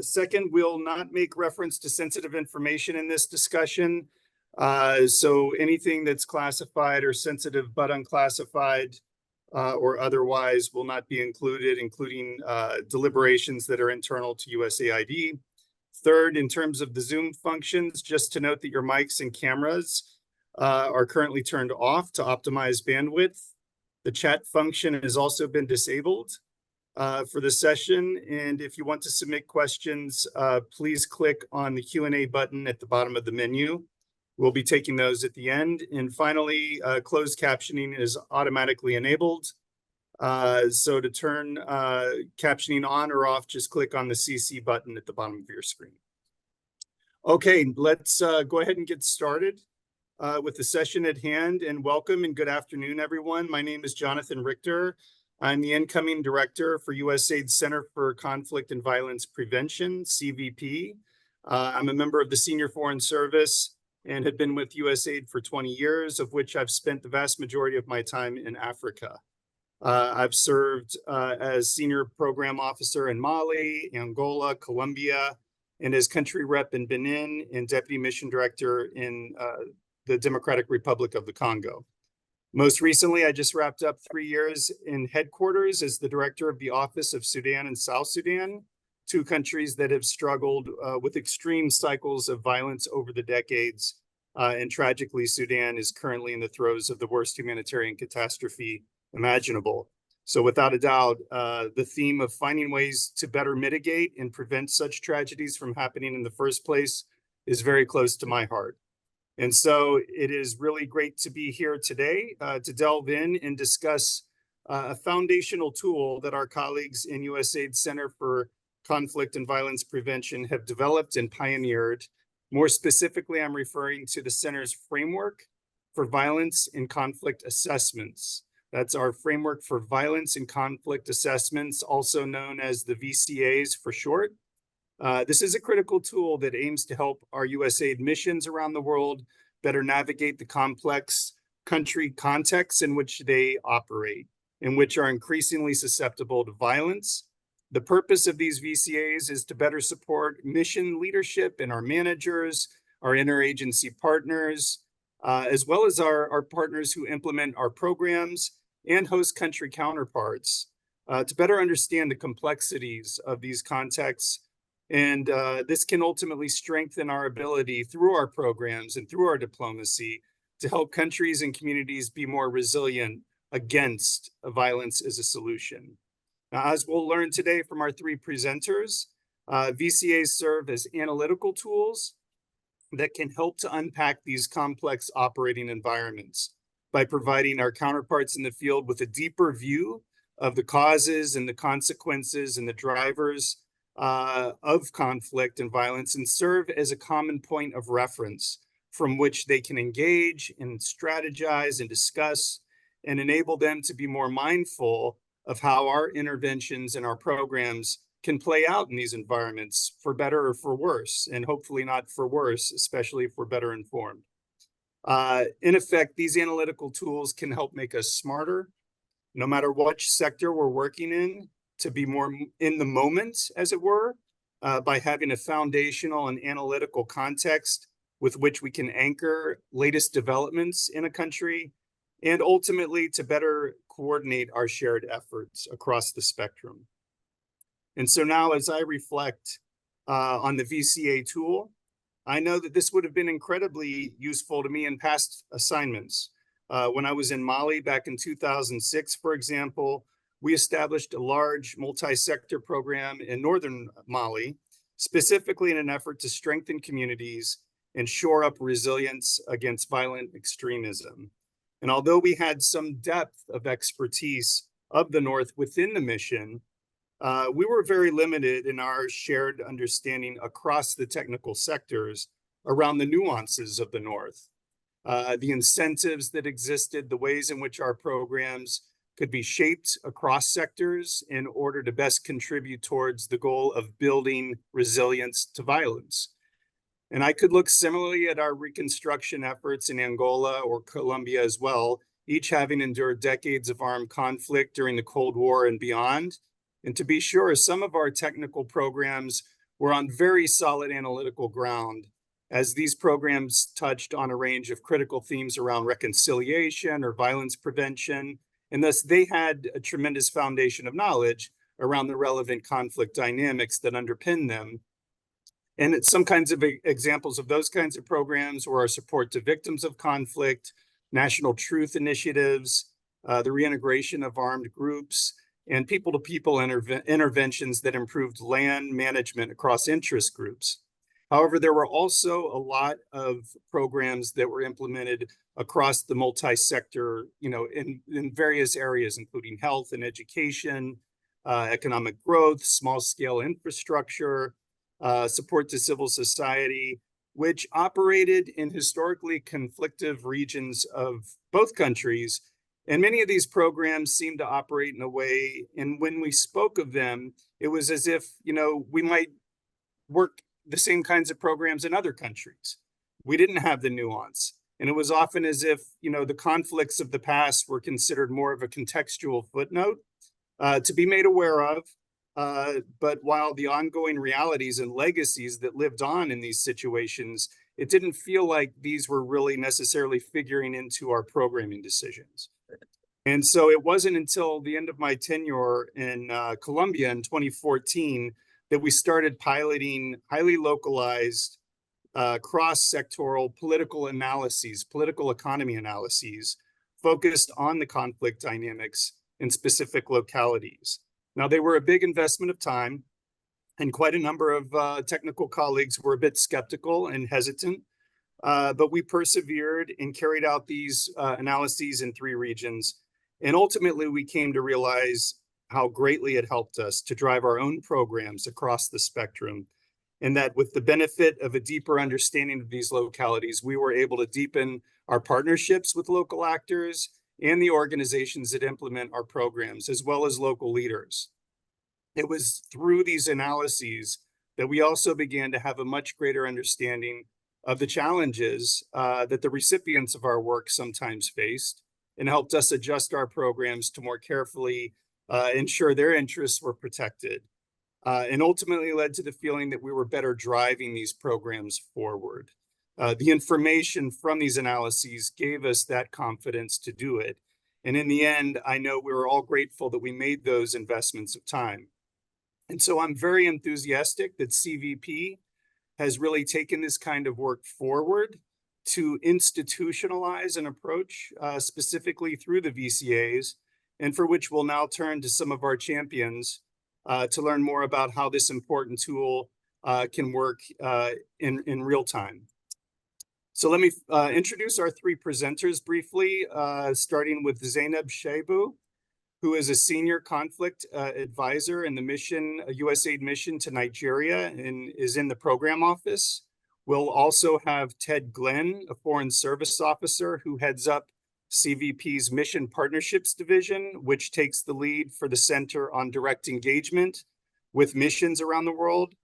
Second, we'll not make reference to sensitive information in this discussion. So anything that's classified or sensitive but unclassified or otherwise will not be included, including deliberations that are internal to USAID. Third, in terms of the Zoom functions, just to note that your mics and cameras are currently turned off to optimize bandwidth. The chat function has also been disabled for the session. And if you want to submit questions, please click on the Q&A button at the bottom of the menu. We'll be taking those at the end. And finally, closed captioning is automatically enabled. So to turn captioning on or off, just click on the CC button at the bottom of your screen. Okay, let's go ahead and get started with the session at hand. And welcome and good afternoon, everyone. My name is Jonathan Richter. I'm the incoming director for USAID Center for Conflict and Violence Prevention, CVP. I'm a member of the Senior Foreign Service and have been with USAID for 20 years, of which I've spent the vast majority of my time in Africa. I've served as senior program officer in Mali, Angola, Colombia, and as country rep in Benin and deputy mission director in the Democratic Republic of the Congo. Most recently, I just wrapped up 3 years in headquarters as the director of the Office of Sudan and South Sudan, two countries that have struggled with extreme cycles of violence over the decades. And tragically, Sudan is currently in the throes of the worst humanitarian catastrophe imaginable. So without a doubt, the theme of finding ways to better mitigate and prevent such tragedies from happening in the first place is very close to my heart. And so it is really great to be here today to delve in and discuss a foundational tool that our colleagues in USAID Center for Conflict and Violence Prevention have developed and pioneered. More specifically, I'm referring to the Center's Framework for Violence and Conflict Assessments. That's our Framework for Violence and Conflict Assessments, also known as the VCAs for short. This is a critical tool that aims to help our USAID missions around the world better navigate the complex country contexts in which they operate, and which are increasingly susceptible to violence. The purpose of these VCAs is to better support mission leadership and our managers, our interagency partners, as well as our partners who implement our programs and host country counterparts to better understand the complexities of these contexts. And this can ultimately strengthen our ability through our programs and through our diplomacy to help countries and communities be more resilient against violence as a solution. Now, as we'll learn today from our three presenters, VCAs serve as analytical tools that can help to unpack these complex operating environments by providing our counterparts in the field with a deeper view of the causes and the consequences and the drivers of conflict and violence, and serve as a common point of reference from which they can engage and strategize and discuss and enable them to be more mindful of how our interventions and our programs can play out in these environments for better or for worse, and hopefully not for worse, especially if we're better informed. In effect, these analytical tools can help make us smarter, no matter which sector we're working in, to be more in the moment, as it were, by having a foundational and analytical context with which we can anchor latest developments in a country, and ultimately to better coordinate our shared efforts across the spectrum. And so now, as I reflect on the VCA tool, I know that this would have been incredibly useful to me in past assignments. When I was in Mali back in 2006, for example, we established a large multi-sector program in northern Mali, specifically in an effort to strengthen communities and shore up resilience against violent extremism. And although we had some depth of expertise of the North within the mission, we were very limited in our shared understanding across the technical sectors around the nuances of the North, the incentives that existed, the ways in which our programs could be shaped across sectors in order to best contribute towards the goal of building resilience to violence. And I could look similarly at our reconstruction efforts in Angola or Colombia as well, each having endured decades of armed conflict during the Cold War and beyond. And to be sure, some of our technical programs were on very solid analytical ground, as these programs touched on a range of critical themes around reconciliation or violence prevention, and thus they had a tremendous foundation of knowledge around the relevant conflict dynamics that underpin them. And some kinds of examples of those kinds of programs were our support to victims of conflict, national truth initiatives, the reintegration of armed groups, and people-to-people interventions that improved land management across interest groups. However, there were also a lot of programs that were implemented across the multi-sector, in various areas, including health and education, economic growth, small-scale infrastructure, support to civil society, which operated in historically conflictive regions of both countries. And many of these programs seemed to operate in a way, and when we spoke of them, it was as if, we might work the same kinds of programs in other countries. We didn't have the nuance. And it was often as if, the conflicts of the past were considered more of a contextual footnote to be made aware of. But while the ongoing realities and legacies that lived on in these situations, it didn't feel like these were really necessarily figuring into our programming decisions. And so it wasn't until the end of my tenure in Colombia in 2014 that we started piloting highly localized cross-sectoral political economy analyses focused on the conflict dynamics in specific localities. Now, they were a big investment of time, and quite a number of technical colleagues were a bit skeptical and hesitant, but we persevered and carried out these analyses in 3 regions. And ultimately, we came to realize how greatly it helped us to drive our own programs across the spectrum, and that with the benefit of a deeper understanding of these localities, we were able to deepen our partnerships with local actors and the organizations that implement our programs, as well as local leaders. It was through these analyses that we also began to have a much greater understanding of the challenges that the recipients of our work sometimes faced, and helped us adjust our programs to more carefully ensure their interests were protected, and ultimately led to the feeling that we were better driving these programs forward. The information from these analyses gave us that confidence to do it. And in the end, I know we were all grateful that we made those investments of time. And so I'm very enthusiastic that CVP has really taken this kind of work forward to institutionalize an approach specifically through the VCAs, and for which we'll now turn to some of our champions to learn more about how this important tool can work in real time. So let me introduce our 3 presenters briefly, starting with Zainab Shaibu, who is a senior conflict advisor in the mission, USAID Mission to Nigeria, and is in the program office. We'll also have Ted Glenn, a foreign service officer who heads up CVP's Mission Partnerships Division, which takes the lead for the Center on Direct Engagement with missions around the world.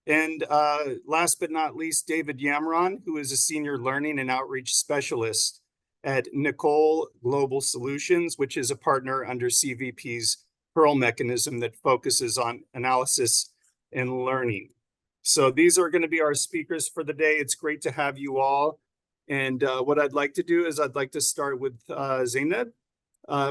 And last but not least, David Yamron, who is a senior learning and outreach specialist at Nicole Global Solutions, which is a partner under CVP's Pearl mechanism that focuses on analysis and learning. So these are going to be our speakers for the day. It's great to have you all. And what I'd like to do is I'd like to start with Zainab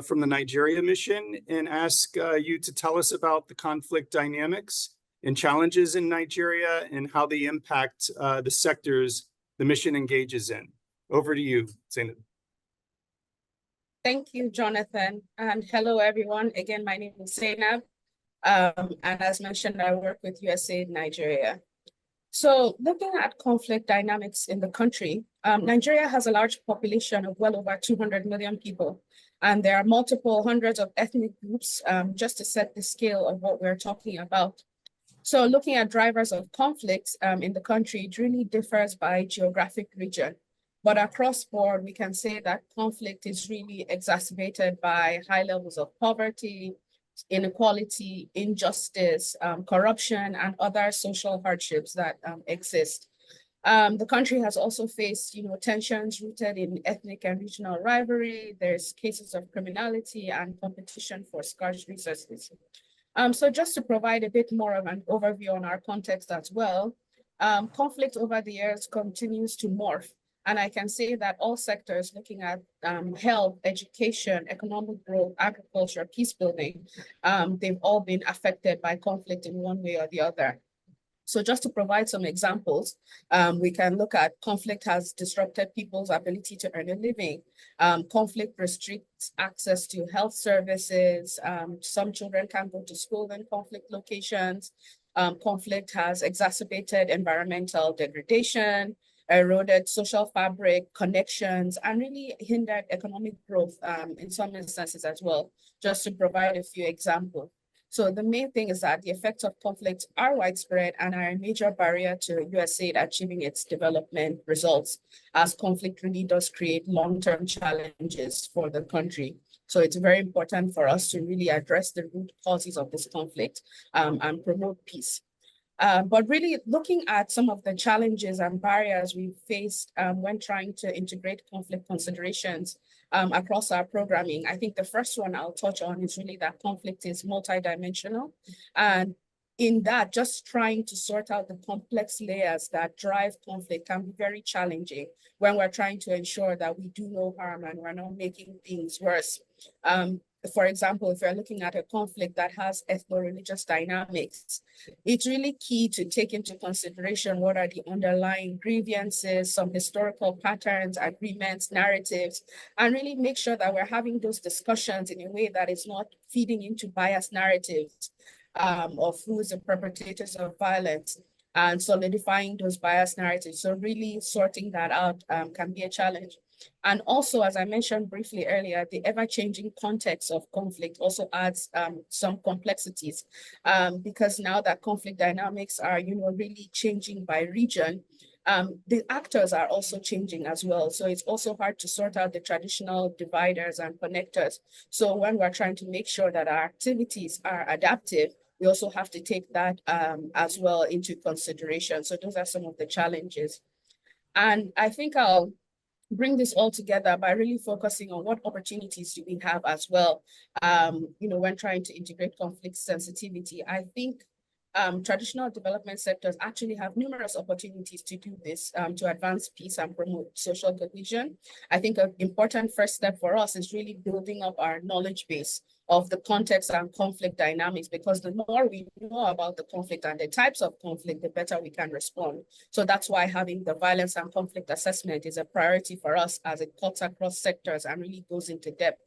from the Nigeria mission and ask you to tell us about the conflict dynamics and challenges in Nigeria and how they impact the sectors the mission engages in. Over to you, Zainab. Thank you, Jonathan. And hello, everyone. Again, my name is Zainab. And as mentioned, I work with USAID Nigeria. So looking at conflict dynamics in the country, Nigeria has a large population of well over 200 million people. And there are multiple hundreds of ethnic groups, just to set the scale of what we're talking about. So looking at drivers of conflicts in the country, it really differs by geographic region. But across board, we can say that conflict is really exacerbated by high levels of poverty, inequality, injustice, corruption, and other social hardships that exist. The country has also faced, tensions rooted in ethnic and regional rivalry. There's cases of criminality and competition for scarce resources. So just to provide a bit more of an overview on our context as well, conflict over the years continues to morph. And I can say that all sectors looking at health, education, economic growth, agriculture, peace building, they've all been affected by conflict in one way or the other. So just to provide some examples, we can look at conflict has disrupted people's ability to earn a living. Conflict restricts access to health services. Some children can't go to school in conflict locations. Conflict has exacerbated environmental degradation, eroded social fabric, connections, and really hindered economic growth in some instances as well, just to provide a few examples. So the main thing is that the effects of conflict are widespread and are a major barrier to USAID achieving its development results, as conflict really does create long-term challenges for the country. So it's very important for us to really address the root causes of this conflict and promote peace. But really looking at some of the challenges and barriers we've faced when trying to integrate conflict considerations across our programming, I think the first one I'll touch on is really that conflict is multidimensional. And in that, just trying to sort out the complex layers that drive conflict can be very challenging when we're trying to ensure that we do no harm and we're not making things worse. For example, if you're looking at a conflict that has ethno-religious dynamics, it's really key to take into consideration what are the underlying grievances, some historical patterns, agreements, narratives, and really make sure that we're having those discussions in a way that is not feeding into biased narratives of who is the perpetrators of violence and solidifying those biased narratives. So really sorting that out can be a challenge. And also, as I mentioned briefly earlier, the ever-changing context of conflict also adds some complexities because now that conflict dynamics are, really changing by region, the actors are also changing as well. So it's also hard to sort out the traditional dividers and connectors. So when we're trying to make sure that our activities are adaptive, we also have to take that as well into consideration. So those are some of the challenges. And I think I'll bring this all together by really focusing on what opportunities do we have as well, when trying to integrate conflict sensitivity. I think traditional development sectors actually have numerous opportunities to do this, to advance peace and promote social cohesion. I think an important first step for us is really building up our knowledge base of the context and conflict dynamics, because the more we know about the conflict and the types of conflict, the better we can respond. So that's why having the violence and conflict assessment is a priority for us, as it cuts across sectors and really goes into depth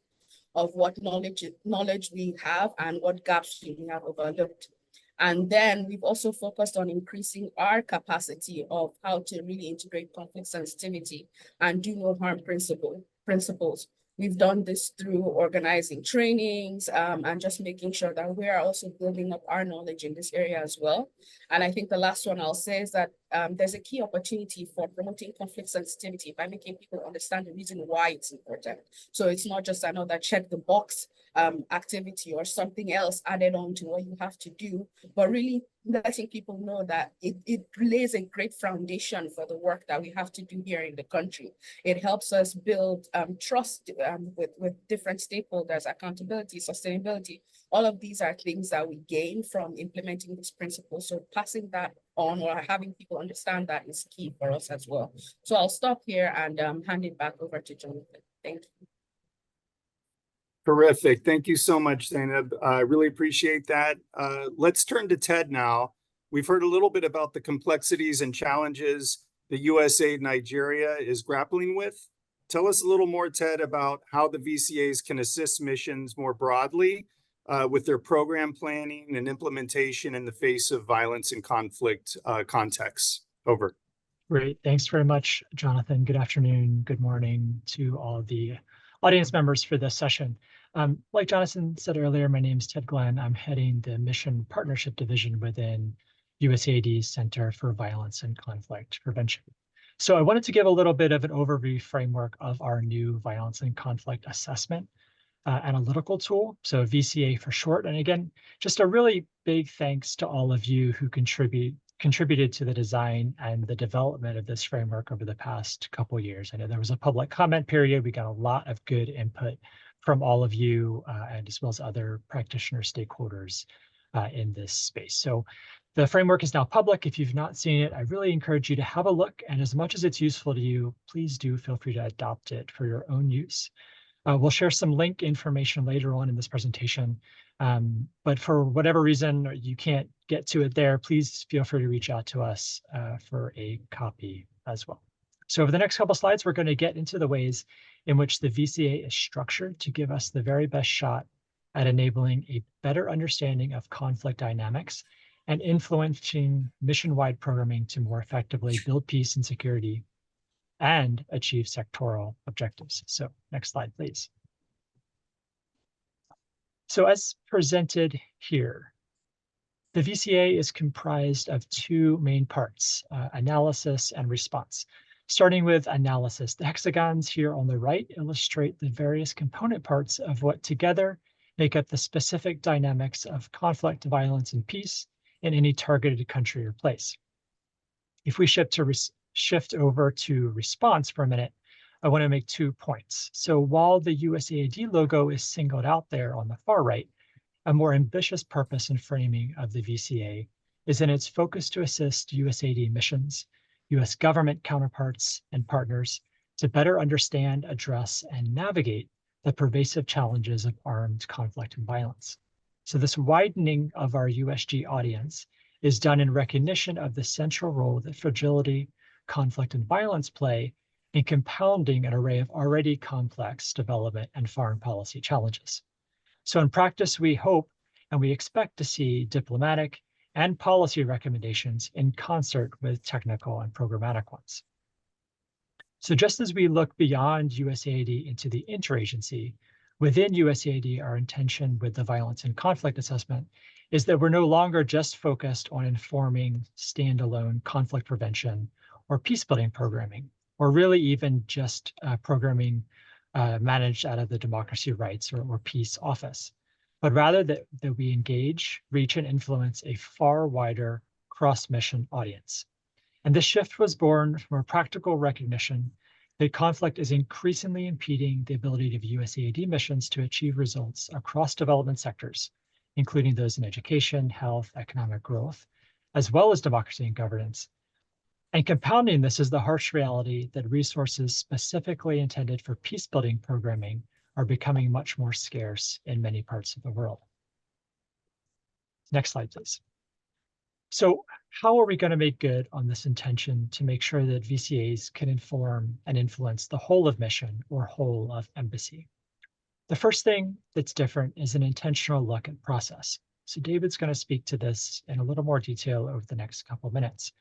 of what knowledge we have and what gaps we have overlooked. And then we've also focused on increasing our capacity of how to really integrate conflict sensitivity and do no harm principles. We've done this through organizing trainings and just making sure that we are also building up our knowledge in this area as well. And I think the last one I'll say is that there's a key opportunity for promoting conflict sensitivity by making people understand the reason why it's important. So it's not just another check the box activity or something else added on to what you have to do, but really letting people know that it lays a great foundation for the work that we have to do here in the country. It helps us build trust with different stakeholders, accountability, sustainability. All of these are things that we gain from implementing these principles. So passing that on or having people understand that is key for us as well. So I'll stop here and hand it back over to Jonathan. Thank you. Terrific. Thank you so much, Zainab. I really appreciate that. Let's turn to Ted now. We've heard a little bit about the complexities and challenges the USAID Nigeria is grappling with. Tell us a little more, Ted, about how the VCAs can assist missions more broadly with their program planning and implementation in the face of violence and conflict contexts. Over. Great. Thanks very much, Jonathan. Good afternoon, good morning to all of the audience members for this session. Like Jonathan said earlier, my name is Ted Glenn. I'm heading the Mission Partnership Division within USAID's Center for Violence and Conflict Prevention. So I wanted to give a little bit of an overview framework of our new violence and conflict assessment analytical tool, so VCA for short. And again, just a really big thanks to all of you who contributed to the design and the development of this framework over the past couple of years. I know there was a public comment period. We got a lot of good input from all of you and as well as other practitioner stakeholders in this space. So the framework is now public. If you've not seen it, I really encourage you to have a look. And as much as it's useful to you, please do feel free to adopt it for your own use. We'll share some link information later on in this presentation. But for whatever reason you can't get to it there, please feel free to reach out to us for a copy as well. So over the next couple slides, we're going to get into the ways in which the VCA is structured to give us the very best shot at enabling a better understanding of conflict dynamics and influencing mission-wide programming to more effectively build peace and security and achieve sectoral objectives. So next slide, please. So as presented here, the VCA is comprised of two main parts, analysis and response. Starting with analysis, the hexagons here on the right illustrate the various component parts of what together make up the specific dynamics of conflict, violence, and peace in any targeted country or place. If we shift over to response for a minute, I want to make 2 points. So while the USAID logo is singled out there on the far right, a more ambitious purpose and framing of the VCA is in its focus to assist USAID missions, US government counterparts, and partners to better understand, address, and navigate the pervasive challenges of armed conflict and violence. So this widening of our USG audience is done in recognition of the central role that fragility, conflict, and violence play in compounding an array of already complex development and foreign policy challenges. So in practice, we hope and we expect to see diplomatic and policy recommendations in concert with technical and programmatic ones. So just as we look beyond USAID into the interagency, within USAID, our intention with the violence and conflict assessment is that we're no longer just focused on informing standalone conflict prevention or peacebuilding programming, or really even just programming managed out of the Democracy Rights or Peace Office, but rather that we engage, reach, and influence a far wider cross-mission audience. And this shift was born from a practical recognition that conflict is increasingly impeding the ability of USAID missions to achieve results across development sectors, including those in education, health, economic growth, as well as democracy and governance. And compounding this is the harsh reality that resources specifically intended for peacebuilding programming are becoming much more scarce in many parts of the world. Next slide, please. So how are we going to make good on this intention to make sure that VCAs can inform and influence the whole of mission or whole of embassy? The first thing that's different is an intentional look at process. So David's going to speak to this in a little more detail over the next couple of minutes.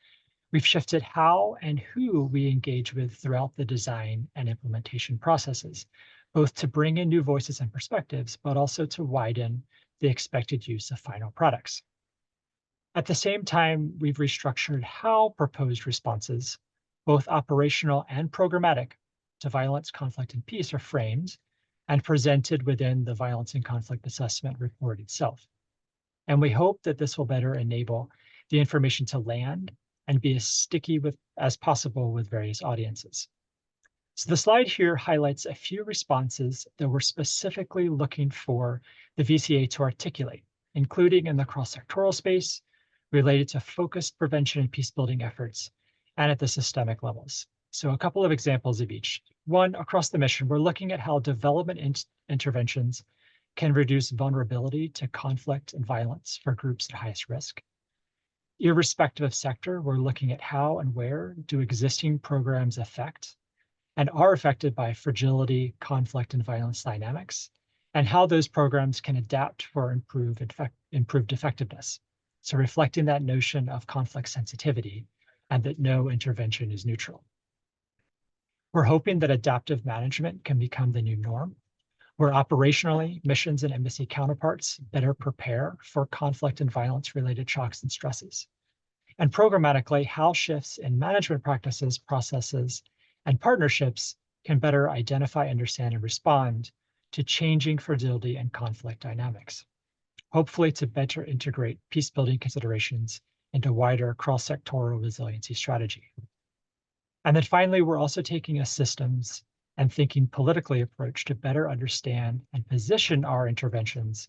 We've shifted how and who we engage with throughout the design and implementation processes, both to bring in new voices and perspectives, but also to widen the expected use of final products. At the same time, we've restructured how proposed responses, both operational and programmatic, to violence, conflict, and peace are framed and presented within the Violence and Conflict Assessment report itself. And we hope that this will better enable the information to land and be as sticky as possible with various audiences. So the slide here highlights a few responses that we're specifically looking for the VCA to articulate, including in the cross-sectoral space, related to focused prevention and peacebuilding efforts, and at the systemic levels. So a couple of examples of each. One, across the mission, we're looking at how development interventions can reduce vulnerability to conflict and violence for groups at highest risk. Irrespective of sector, we're looking at how and where do existing programs affect and are affected by fragility, conflict, and violence dynamics, and how those programs can adapt for improved effectiveness. So reflecting that notion of conflict sensitivity and that no intervention is neutral. We're hoping that adaptive management can become the new norm, where operationally missions and embassy counterparts better prepare for conflict and violence related shocks and stresses. And programmatically, how shifts in management practices, processes, and partnerships can better identify, understand, and respond to changing fragility and conflict dynamics, hopefully to better integrate peacebuilding considerations into wider cross-sectoral resiliency strategy. And then finally, we're also taking a systems and thinking politically approach to better understand and position our interventions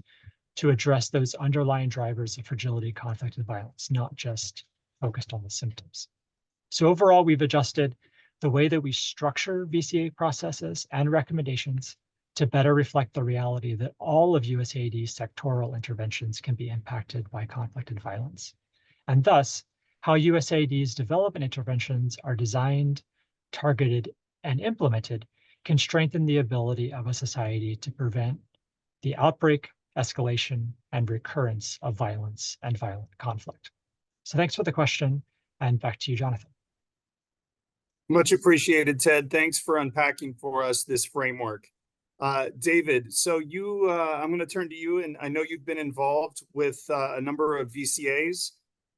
to address those underlying drivers of fragility, conflict, and violence, not just focused on the symptoms. So overall, we've adjusted the way that we structure VCA processes and recommendations to better reflect the reality that all of USAID's sectoral interventions can be impacted by conflict and violence. And thus, how USAID's development interventions are designed, targeted, and implemented can strengthen the ability of a society to prevent the outbreak, escalation, and recurrence of violence and violent conflict. So thanks for the question, and back to you, Jonathan. Much appreciated, Ted. Thanks for unpacking for us this framework. David, so I'm going to turn to you, and I know you've been involved with a number of VCAs,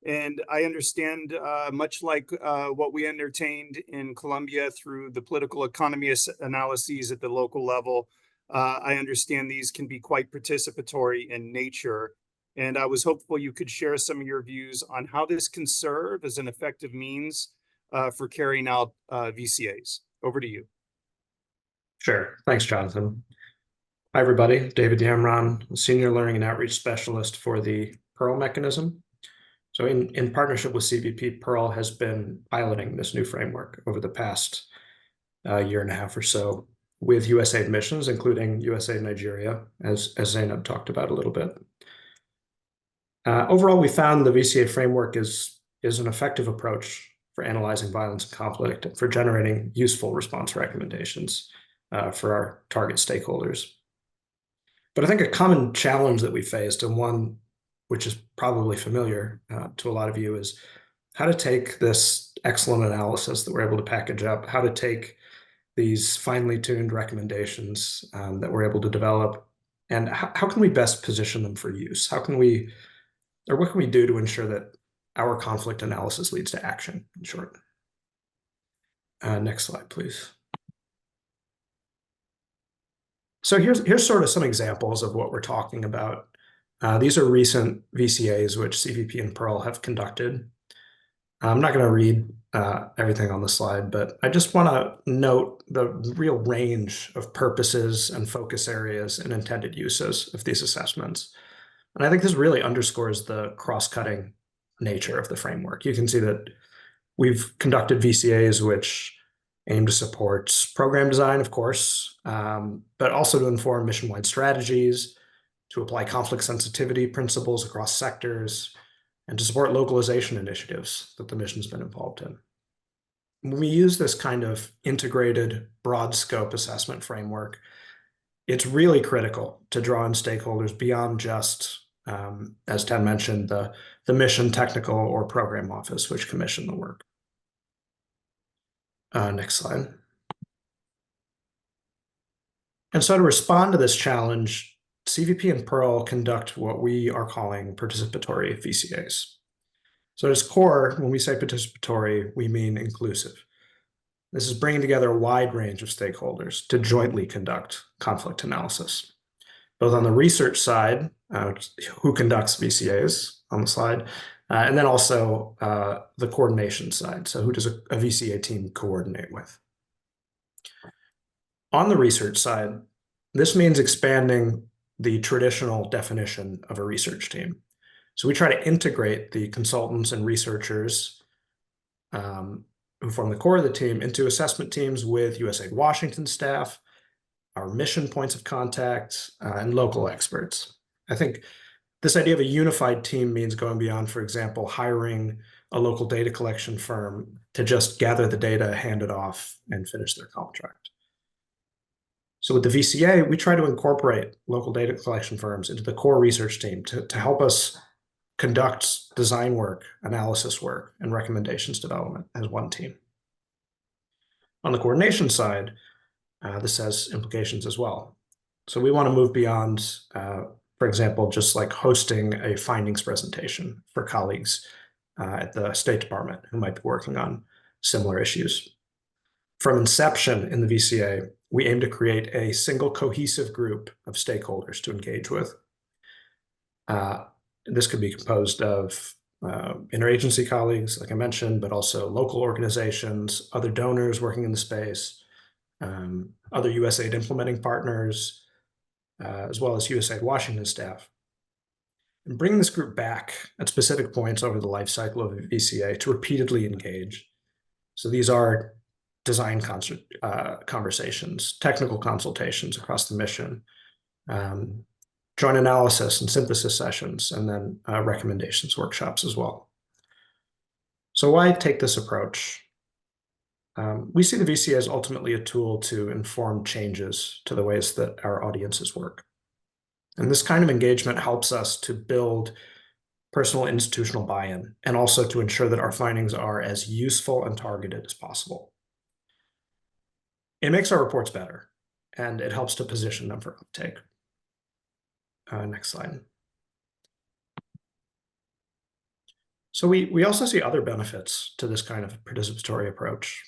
and I understand much like what we entertained in Colombia through the political economy analyses at the local level, I understand these can be quite participatory in nature, and I was hopeful you could share some of your views on how this can serve as an effective means for carrying out VCAs. Over to you. Sure. Thanks, Jonathan. Hi, everybody. David Yamron, Senior Learning and Outreach Specialist for the Pearl mechanism. So in partnership with CVP, Pearl has been piloting this new framework over the past year and a half or so with USAID missions, including USAID Nigeria, as Zainab talked about a little bit. Overall, we found the VCA framework is an effective approach for analyzing violence and conflict and for generating useful response recommendations for our target stakeholders. But I think a common challenge that we faced, and one which is probably familiar to a lot of you, is how to take this excellent analysis that we're able to package up, how to take these finely tuned recommendations that we're able to develop, and how can we best position them for use? What can we do to ensure that our conflict analysis leads to action, in short? Next slide, please. So here's sort of some examples of what we're talking about. These are recent VCAs which CVP and Pearl have conducted. I'm not going to read everything on the slide, but I just want to note the real range of purposes and focus areas and intended uses of these assessments. And I think this really underscores the cross-cutting nature of the framework. You can see that we've conducted VCAs which aim to support program design, of course, but also to inform mission-wide strategies, to apply conflict sensitivity principles across sectors, and to support localization initiatives that the mission's been involved in. When we use this kind of integrated, broad scope assessment framework, it's really critical to draw in stakeholders beyond just, as Ted mentioned, the mission, technical, or program office which commissioned the work. Next slide. And so to respond to this challenge, CVP and Pearl conduct what we are calling participatory VCAs. So at its core, when we say participatory, we mean inclusive. This is bringing together a wide range of stakeholders to jointly conduct conflict analysis, both on the research side, who conducts VCAs on the slide, and then also the coordination side. So who does a VCA team coordinate with? On the research side, this means expanding the traditional definition of a research team. So we try to integrate the consultants and researchers who form the core of the team into assessment teams with USAID Washington staff, our mission points of contact, and local experts. I think this idea of a unified team means going beyond, for example, hiring a local data collection firm to just gather the data, hand it off, and finish their contract. So with the VCA, we try to incorporate local data collection firms into the core research team to help us conduct design work, analysis work, and recommendations development as one team. On the coordination side, this has implications as well. So we want to move beyond, for example, just like hosting a findings presentation for colleagues at the State Department who might be working on similar issues. From inception in the VCA, we aim to create a single cohesive group of stakeholders to engage with. This could be composed of interagency colleagues, like I mentioned, but also local organizations, other donors working in the space, other USAID implementing partners, as well as USAID Washington staff. and bring this group back at specific points over the life cycle of a VCA to repeatedly engage. So these are design conversations, technical consultations across the mission, joint analysis and synthesis sessions, and then recommendations workshops as well. So why take this approach? We see the VCA as ultimately a tool to inform changes to the ways that our audiences work. And this kind of engagement helps us to build personal institutional buy-in and also to ensure that our findings are as useful and targeted as possible. It makes our reports better, and it helps to position them for uptake. Next slide. So we also see other benefits to this kind of participatory approach.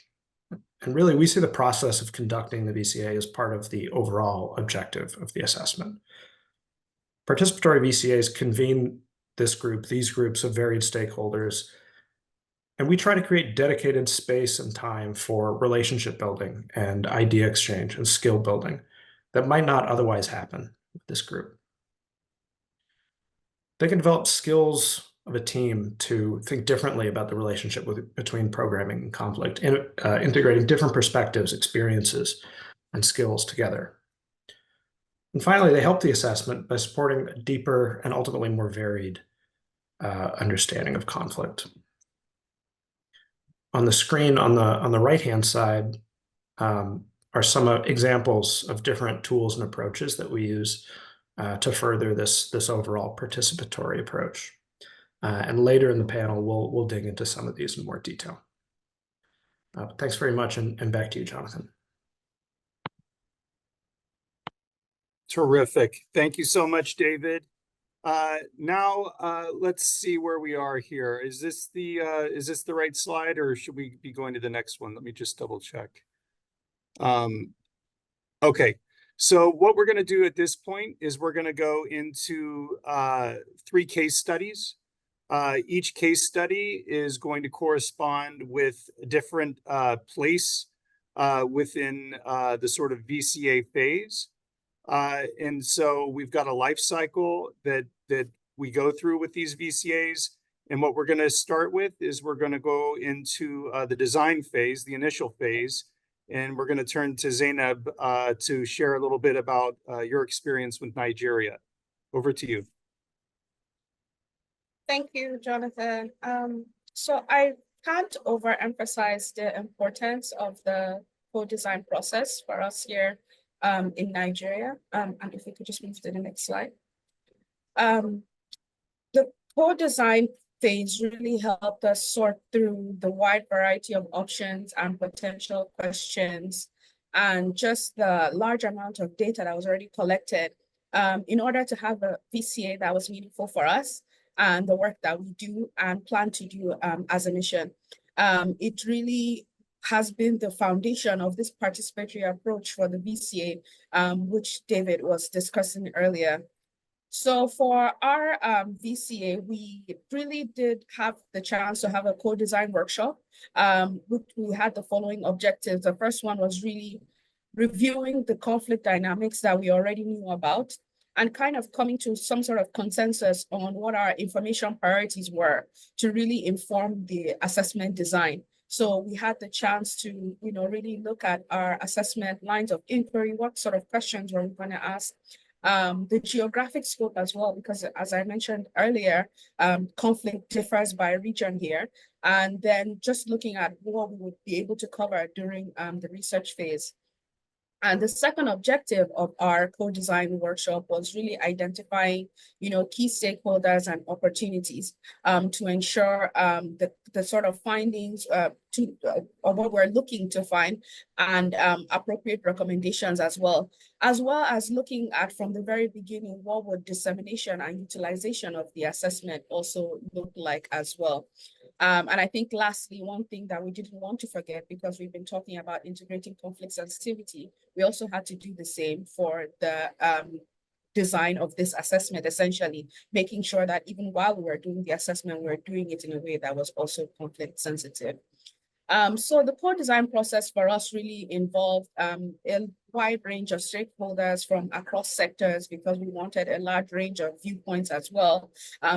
And really, we see the process of conducting the VCA as part of the overall objective of the assessment. Participatory VCAs convene these groups of varied stakeholders, and we try to create dedicated space and time for relationship building and idea exchange and skill building that might not otherwise happen with this group. They can develop skills of a team to think differently about the relationship between programming and conflict, integrating different perspectives, experiences, and skills together. And finally, they help the assessment by supporting a deeper and ultimately more varied understanding of conflict. On the screen on the right-hand side are some examples of different tools and approaches that we use to further this overall participatory approach. And later in the panel, we'll dig into some of these in more detail. Thanks very much, and back to you, Jonathan. Terrific. Thank you so much, David. Now let's see where we are here. Is this the right slide, or should we be going to the next one? Let me just double check. Okay. So what we're going to do at this point is we're going to go into 3 case studies. Each case study is going to correspond with a different place within the sort of VCA phase. And so we've got a life cycle that we go through with these VCAs. And what we're going to start with is we're going to go into the design phase, the initial phase. And we're going to turn to Zainab to share a little bit about your experience with Nigeria. Over to you. Thank you, Jonathan. So I can't overemphasize the importance of the co-design process for us here in Nigeria. And if we could just move to the next slide. The co-design phase really helped us sort through the wide variety of options and potential questions and just the large amount of data that was already collected in order to have a VCA that was meaningful for us and the work that we do and plan to do as a mission. It really has been the foundation of this participatory approach for the VCA, which David was discussing earlier. So for our VCA, we really did have the chance to have a co-design workshop, which we had the following objectives. The first one was really reviewing the conflict dynamics that we already knew about and kind of coming to some sort of consensus on what our information priorities were to really inform the assessment design. So we had the chance to, really look at our assessment lines of inquiry, what sort of questions were we going to ask, the geographic scope as well, because as I mentioned earlier, conflict differs by region here, and then just looking at what we would be able to cover during the research phase. And the second objective of our co-design workshop was really identifying, key stakeholders and opportunities to ensure the sort of findings of what we're looking to find and appropriate recommendations as well as looking at from the very beginning, what would dissemination and utilization of the assessment also look like as well. And I think lastly, one thing that we didn't want to forget, because we've been talking about integrating conflict sensitivity, we also had to do the same for the design of this assessment, essentially making sure that even while we were doing the assessment, we were doing it in a way that was also conflict sensitive. So the co-design process for us really involved a wide range of stakeholders from across sectors because we wanted a large range of viewpoints as well.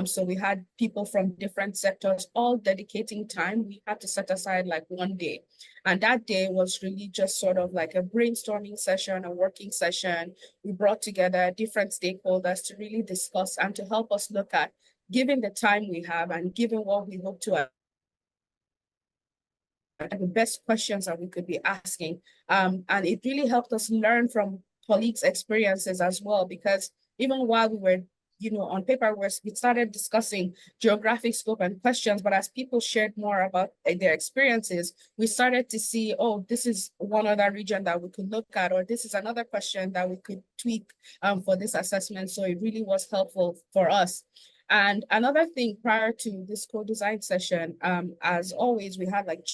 So we had people from different sectors all dedicating time. We had to set aside like one day. And that day was really just sort of like a brainstorming session, a working session. We brought together different stakeholders to really discuss and to help us look at, given the time we have and given what we hope to the best questions that we could be asking. And it really helped us learn from colleagues' experiences as well, because even while we were, on paper, we started discussing geographic scope and questions, but as people shared more about their experiences, we started to see, oh, this is one other region that we could look at, or this is another question that we could tweak for this assessment. So it really was helpful for us. And another thing prior to this co-design session, as always, we had like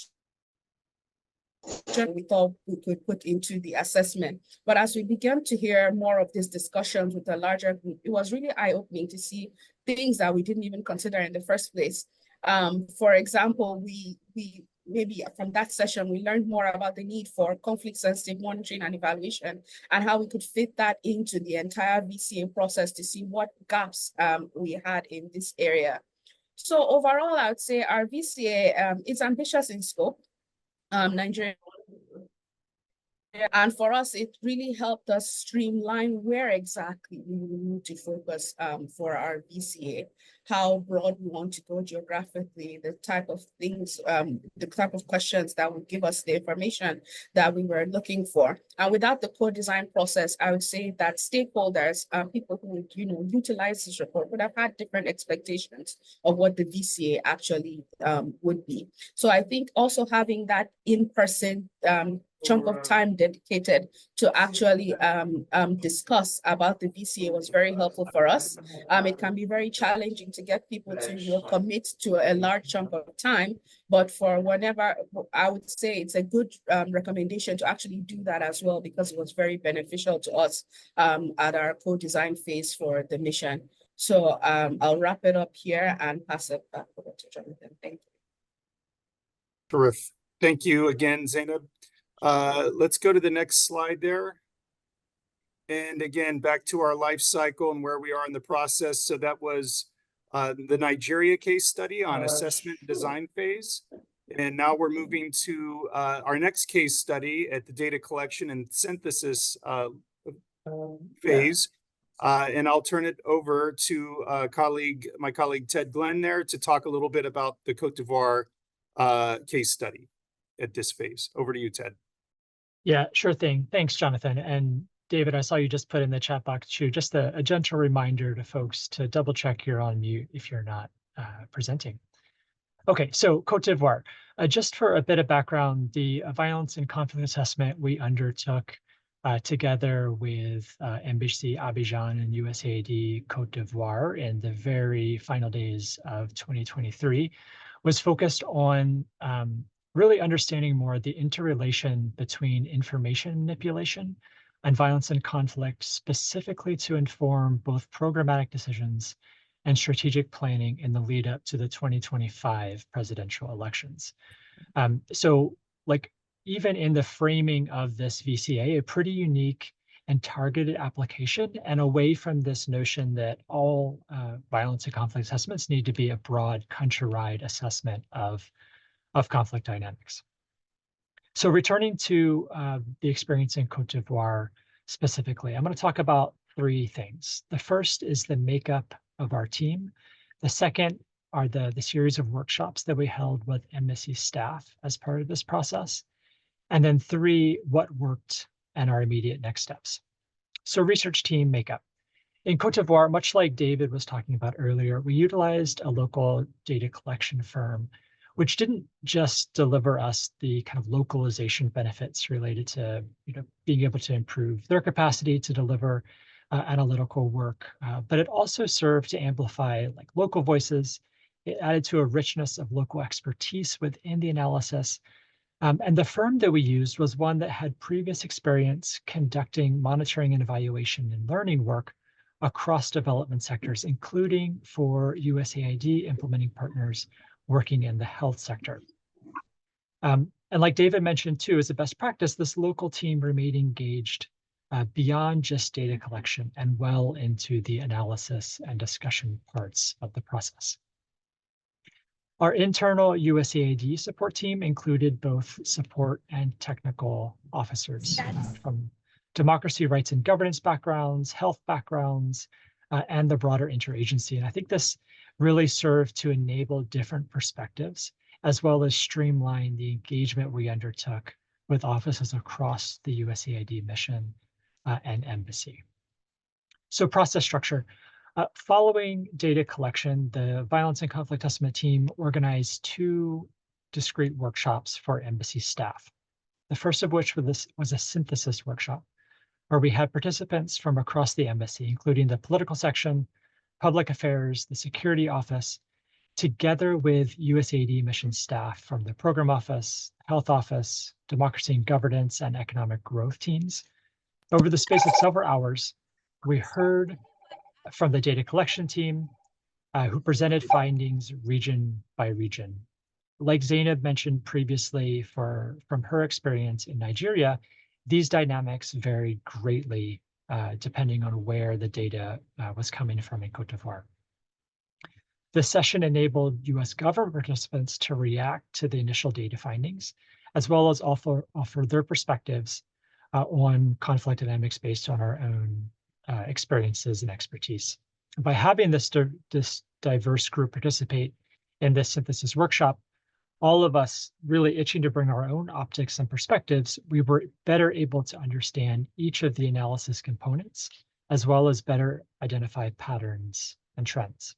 we thought we could put into the assessment. But as we began to hear more of these discussions with a larger group, it was really eye-opening to see things that we didn't even consider in the first place. For example, we maybe from that session, we learned more about the need for conflict-sensitive monitoring and evaluation and how we could fit that into the entire VCA process to see what gaps we had in this area. So overall, I would say our VCA is ambitious in scope. Nigeria. And for us, it really helped us streamline where exactly we need to focus for our VCA, how broad we want to go geographically, the type of things, the type of questions that would give us the information that we were looking for. And without the co-design process, I would say that stakeholders, people who would, utilize this report would have had different expectations of what the VCA actually would be. So I think also having that in-person chunk of time dedicated to actually discuss about the VCA was very helpful for us. It can be very challenging to get people to commit to a large chunk of time, but for whenever, I would say it's a good recommendation to actually do that as well, because it was very beneficial to us at our co-design phase for the mission. So I'll wrap it up here and pass it back over to Jonathan. Thank you. Terrific. Thank you again, Zainab. Let's go to the next slide there. And again, back to our life cycle and where we are in the process. So that was the Nigeria case study on assessment design phase. And now we're moving to our next case study at the data collection and synthesis phase. And I'll turn it over to my colleague Ted Glenn there to talk a little bit about the Cote d'Ivoire case study at this phase. Over to you, Ted. Yeah, sure thing. Thanks, Jonathan. And David, I saw you just put in the chat box too, just a gentle reminder to folks to double check you're on mute if you're not presenting. Okay, so Cote d'Ivoire. Just for a bit of background, the violence and conflict assessment we undertook together with Embassy Abidjan and USAID Cote d'Ivoire in the very final days of 2023 was focused on really understanding more the interrelation between information manipulation and violence and conflict, specifically to inform both programmatic decisions and strategic planning in the lead up to the 2025 presidential elections. So like even in the framing of this VCA, a pretty unique and targeted application and away from this notion that all violence and conflict assessments need to be a broad countrywide assessment of conflict dynamics. So returning to the experience in Cote d'Ivoire specifically, I'm going to talk about three things. The first is the makeup of our team. The second are the series of workshops that we held with embassy staff as part of this process. And then three, what worked and our immediate next steps. So research team makeup. In Cote d'Ivoire, much like David was talking about earlier, we utilized a local data collection firm, which didn't just deliver us the kind of localization benefits related to being able to improve their capacity to deliver analytical work, but it also served to amplify like local voices. It added to a richness of local expertise within the analysis. And the firm that we used was one that had previous experience conducting monitoring and evaluation and learning work across development sectors, including for USAID implementing partners working in the health sector. And like David mentioned too, as a best practice, this local team remained engaged beyond just data collection and well into the analysis and discussion parts of the process. Our internal USAID support team included both support and technical officers from democracy, rights, and governance backgrounds, health backgrounds, and the broader interagency. And I think this really served to enable different perspectives, as well as streamline the engagement we undertook with offices across the USAID mission and embassy. So process structure. Following data collection, the Violence and Conflict Assessment team organized 2 discrete workshops for embassy staff. The first of which was a synthesis workshop, where we had participants from across the embassy, including the political section, public affairs, the security office, together with USAID mission staff from the program office, health office, democracy and governance, and economic growth teams. Over the space of several hours, we heard from the data collection team, who presented findings region by region. Like Zainab mentioned previously, from her experience in Nigeria, these dynamics varied greatly depending on where the data was coming from in Cote d'Ivoire. This session enabled US government participants to react to the initial data findings, as well as offer their perspectives on conflict dynamics based on our own experiences and expertise. By having this diverse group participate in this synthesis workshop, all of us really itching to bring our own optics and perspectives, we were better able to understand each of the analysis components, as well as better identify patterns and trends.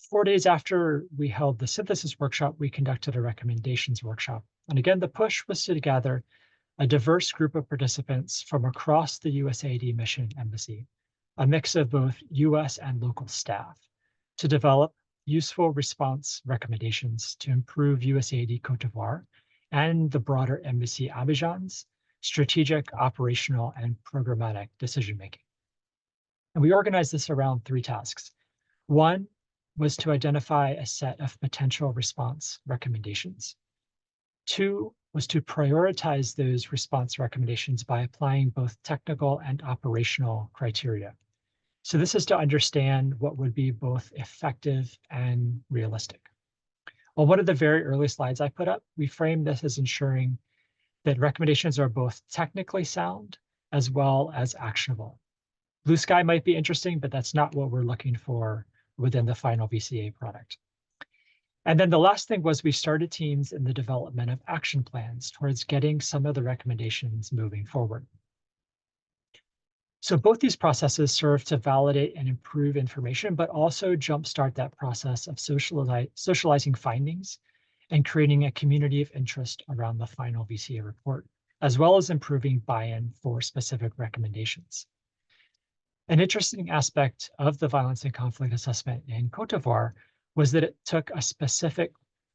4 days after we held the synthesis workshop, we conducted a recommendations workshop. And again, the push was to gather a diverse group of participants from across the USAID Mission Embassy, a mix of both US and local staff, to develop useful response recommendations to improve USAID Cote d'Ivoire and the broader Embassy Abidjan's strategic, operational, and programmatic decision-making. And we organized this around 3 tasks. 1 was to identify a set of potential response recommendations. 2 was to prioritize those response recommendations by applying both technical and operational criteria. So this is to understand what would be both effective and realistic. On one of the very early slides I put up, we framed this as ensuring that recommendations are both technically sound as well as actionable. Blue sky might be interesting, but that's not what we're looking for within the final VCA product. And then the last thing was we started teams in the development of action plans towards getting some of the recommendations moving forward. So both these processes serve to validate and improve information, but also jumpstart that process of socializing findings and creating a community of interest around the final VCA report, as well as improving buy-in for specific recommendations. An interesting aspect of the violence and conflict assessment in Cote d'Ivoire was that it took a specific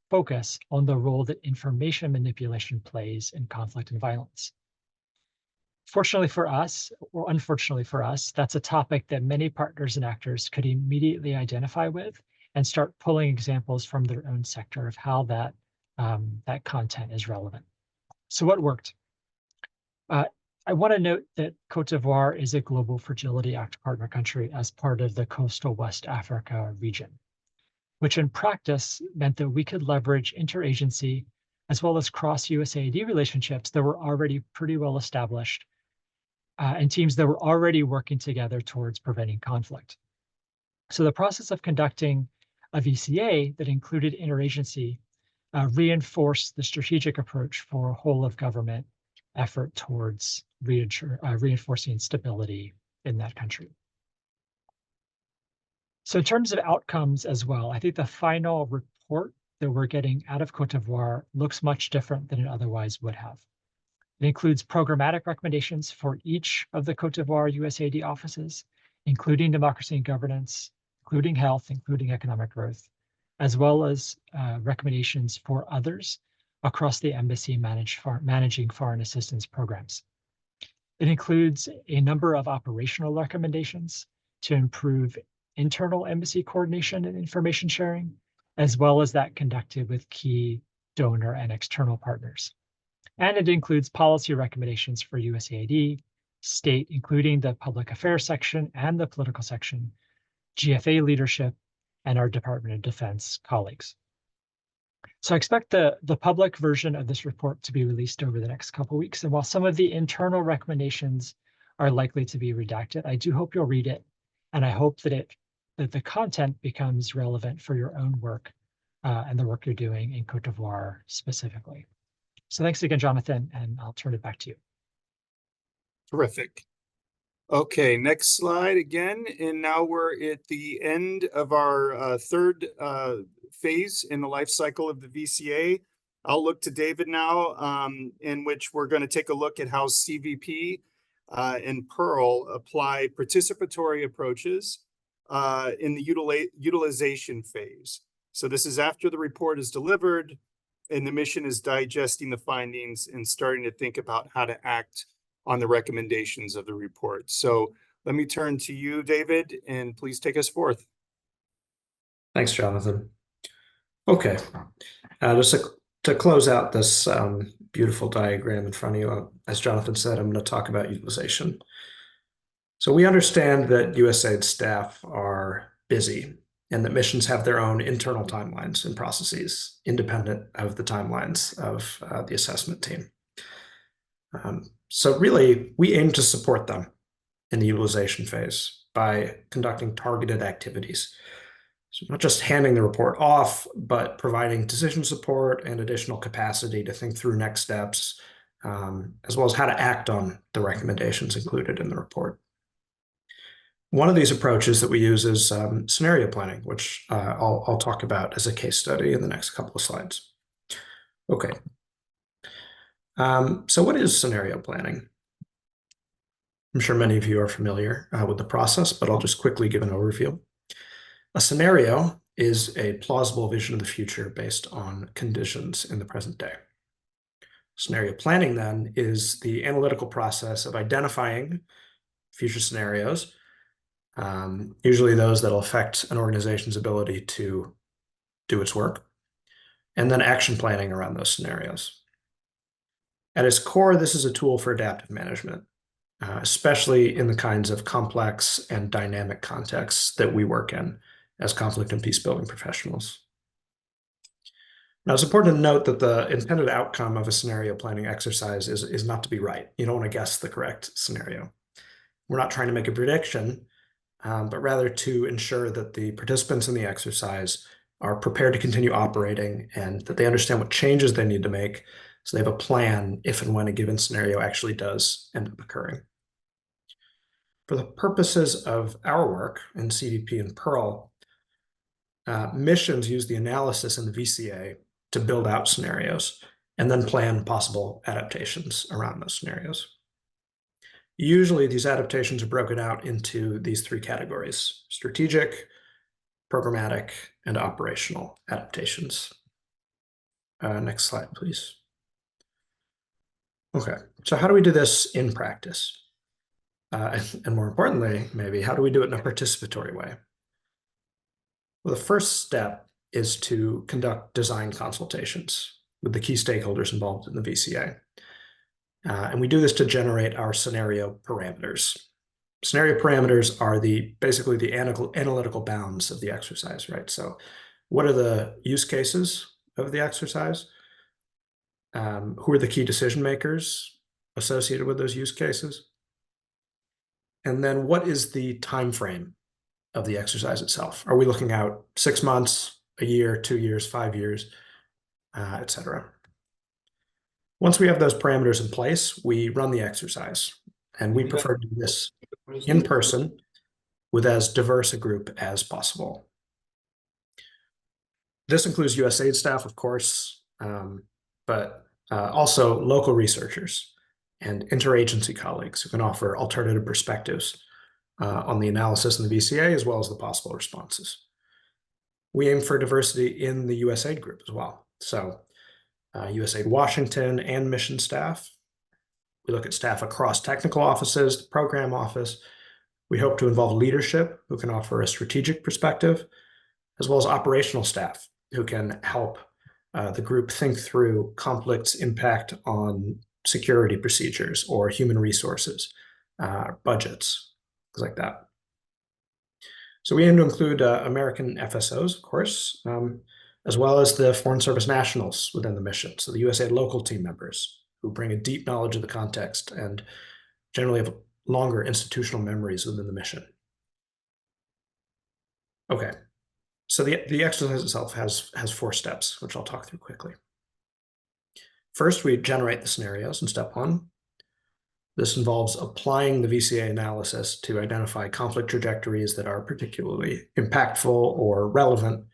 focus on the role that information manipulation plays in conflict and violence. Fortunately for us, or unfortunately for us, that's a topic that many partners and actors could immediately identify with and start pulling examples from their own sector of how that, that content is relevant. So what worked? I want to note that Cote d'Ivoire is a Global Fragility Act partner country as part of the Coastal West Africa region, which in practice meant that we could leverage interagency as well as cross-USAID relationships that were already pretty well established and teams that were already working together towards preventing conflict. So the process of conducting a VCA that included interagency reinforced the strategic approach for a whole of government effort towards reinforcing stability in that country. So in terms of outcomes as well, I think the final report that we're getting out of Cote d'Ivoire looks much different than it otherwise would have. It includes programmatic recommendations for each of the Cote d'Ivoire USAID offices, including democracy and governance, including health, including economic growth, as well as recommendations for others across the embassy managing foreign assistance programs. It includes a number of operational recommendations to improve internal embassy coordination and information sharing, as well as that conducted with key donor, and external partners. And it includes policy recommendations for USAID, state, including the public affairs section and the political section, GFA leadership, and our Department of Defense colleagues. So I expect the public version of this report to be released over the next couple of weeks. And while some of the internal recommendations are likely to be redacted, I do hope you'll read it. And I hope that the content becomes relevant for your own work and the work you're doing in Côte d'Ivoire specifically. So thanks again, Jonathan, and I'll turn it back to you. Terrific. Okay, next slide again. And now we're at the end of our third phase in the life cycle of the VCA. I'll look to David now, in which we're going to take a look at how CVP and Pearl apply participatory approaches in the utilization phase. So this is after the report is delivered and the mission is digesting the findings and starting to think about how to act on the recommendations of the report. So let me turn to you, David, and please take us forth. Thanks, Jonathan. Okay, just to close out this beautiful diagram in front of you, as Jonathan said, I'm going to talk about utilization. So we understand that USAID staff are busy and that missions have their own internal timelines and processes independent of the timelines of the assessment team. So really, we aim to support them in the utilization phase by conducting targeted activities. So not just handing the report off, but providing decision support and additional capacity to think through next steps, as well as how to act on the recommendations included in the report. One of these approaches that we use is scenario planning, which I'll talk about as a case study in the next couple of slides. Okay. So what is scenario planning? I'm sure many of you are familiar with the process, but I'll just quickly give an overview. A scenario is a plausible vision of the future based on conditions in the present day. Scenario planning, then, is the analytical process of identifying future scenarios, usually those that will affect an organization's ability to do its work, and then action planning around those scenarios. At its core, this is a tool for adaptive management, especially in the kinds of complex and dynamic contexts that we work in as conflict and peace-building professionals. Now, it's important to note that the intended outcome of a scenario planning exercise is not to be right. You don't want to guess the correct scenario. We're not trying to make a prediction, but rather to ensure that the participants in the exercise are prepared to continue operating and that they understand what changes they need to make so they have a plan if and when a given scenario actually does end up occurring. For the purposes of our work in CVP and Pearl, missions use the analysis in the VCA to build out scenarios and then plan possible adaptations around those scenarios. Usually these adaptations are broken out into these three categories: strategic, programmatic, and operational adaptations. Next slide, please. Okay, so how do we do this in practice? And more importantly, maybe, how do we do it in a participatory way? Well, the first step is to conduct design consultations with the key stakeholders involved in the VCA. And we do this to generate our scenario parameters. Scenario parameters are basically the analytical bounds of the exercise, right? So what are the use cases of the exercise? Who are the key decision makers associated with those use cases? And then what is the time frame of the exercise itself? Are we looking out 6 months, a year, 2 years, 5 years, et cetera? Once we have those parameters in place, we run the exercise, and we prefer to do this in person with as diverse a group as possible. This includes USAID staff, of course, but also local researchers and interagency colleagues who can offer alternative perspectives on the analysis in the VCA as well as the possible responses. We aim for diversity in the USAID group as well. So USAID Washington and mission staff. We look at staff across technical offices, the program office. We hope to involve leadership who can offer a strategic perspective, as well as operational staff who can help the group think through conflict's impact on security procedures or human resources, budgets, things like that. So we aim to include American FSOs, of course, as well as the Foreign Service nationals within the mission. So the USAID local team members who bring a deep knowledge of the context and generally have longer institutional memories within the mission. Okay, so the exercise itself has 4 steps, which I'll talk through quickly. First, we generate the scenarios in step 1. This involves applying the VCA analysis to identify conflict trajectories that are particularly impactful or relevant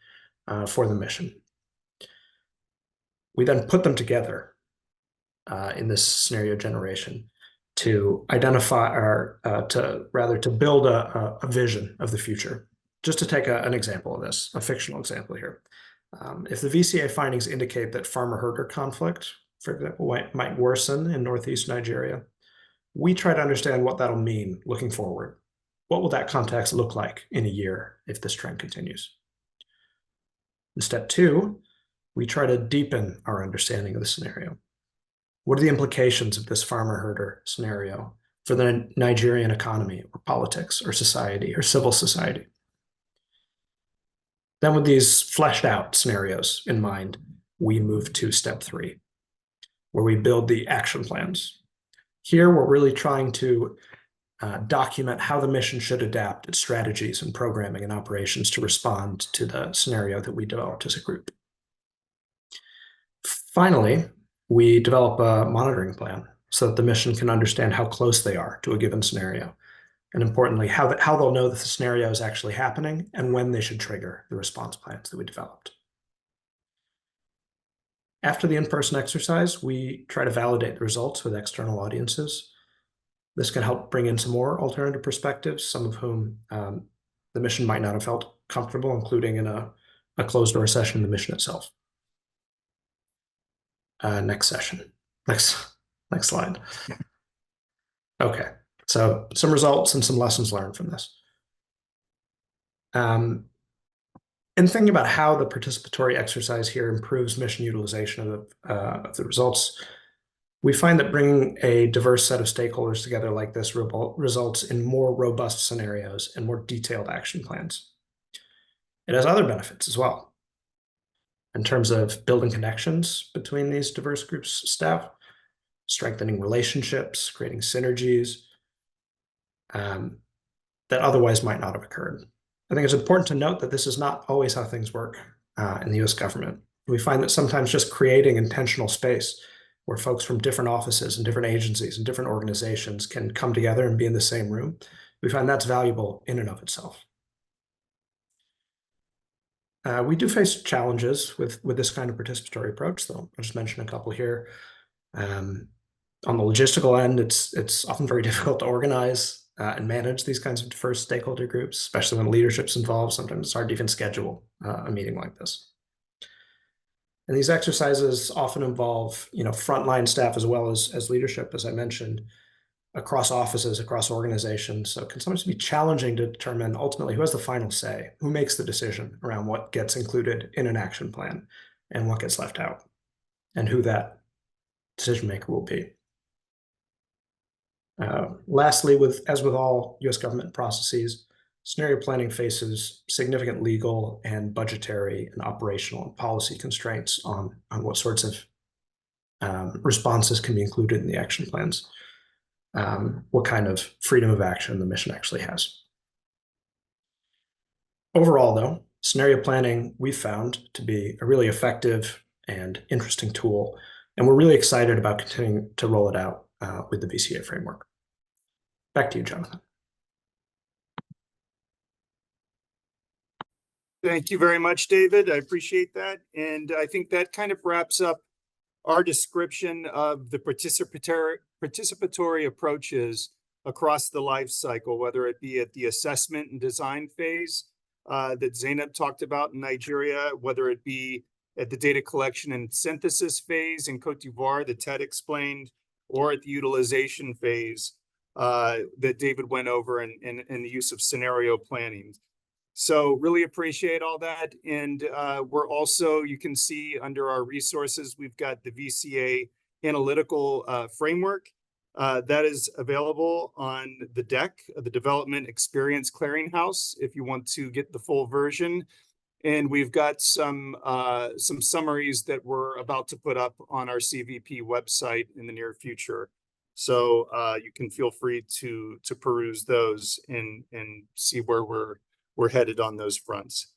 for the mission. We then put them together in this scenario generation to identify or to build a vision of the future. Just to take an example of this, a fictional example here. If the VCA findings indicate that farmer-herder conflict, for example, might worsen in northeast Nigeria, we try to understand what that'll mean looking forward. What will that context look like in a year if this trend continues? In step 2, we try to deepen our understanding of the scenario. What are the implications of this farmer-herder scenario for the Nigerian economy or politics or society or civil society? Then with these fleshed out scenarios in mind, we move to step 3, where we build the action plans. Here, we're really trying to document how the mission should adapt its strategies and programming and operations to respond to the scenario that we developed as a group. Finally, we develop a monitoring plan so that the mission can understand how close they are to a given scenario. And importantly, how they'll know that the scenario is actually happening and when they should trigger the response plans that we developed. After the in-person exercise, we try to validate the results with external audiences. This can help bring in some more alternative perspectives, some of whom the mission might not have felt comfortable, including in a closed-door session in the mission itself. Next slide. Okay, so some results and some lessons learned from this. In thinking about how the participatory exercise here improves mission utilization of the results, we find that bringing a diverse set of stakeholders together like this results in more robust scenarios and more detailed action plans. It has other benefits as well, in terms of building connections between these diverse groups of staff, strengthening relationships, creating synergies that otherwise might not have occurred. I think it's important to note that this is not always how things work in the US government. We find that sometimes just creating intentional space where folks from different offices and different agencies and different organizations can come together and be in the same room, we find that's valuable in and of itself. We do face challenges with this kind of participatory approach, though. I'll just mention a couple here. On the logistical end, it's often very difficult to organize and manage these kinds of diverse stakeholder groups, especially when leadership's involved. Sometimes it's hard to even schedule a meeting like this. And these exercises often involve, frontline staff as well as leadership, as I mentioned, across offices, across organizations. So it can sometimes be challenging to determine ultimately who has the final say, who makes the decision around what gets included in an action plan and what gets left out, and who that decision maker will be. Lastly, as with all US government processes, scenario planning faces significant legal and budgetary and operational and policy constraints on what sorts of responses can be included in the action plans, what kind of freedom of action the mission actually has. Overall, though, scenario planning we've found to be a really effective and interesting tool, and we're really excited about continuing to roll it out with the VCA framework. Back to you, Jonathan. Thank you very much, David. I appreciate that. And I think that kind of wraps up our description of the participatory approaches across the life cycle, whether it be at the assessment and design phase that Zainab talked about in Nigeria, whether it be at the data collection and synthesis phase in Cote d'Ivoire that Ted explained, or at the utilization phase that David went over in the use of scenario planning. So really appreciate all that. And we're also, you can see under our resources, we've got the VCA analytical framework that is available on the deck of the Development Experience Clearinghouse if you want to get the full version. And we've got some summaries that we're about to put up on our CVP website in the near future. So you can feel free to peruse those and see where we're headed on those fronts.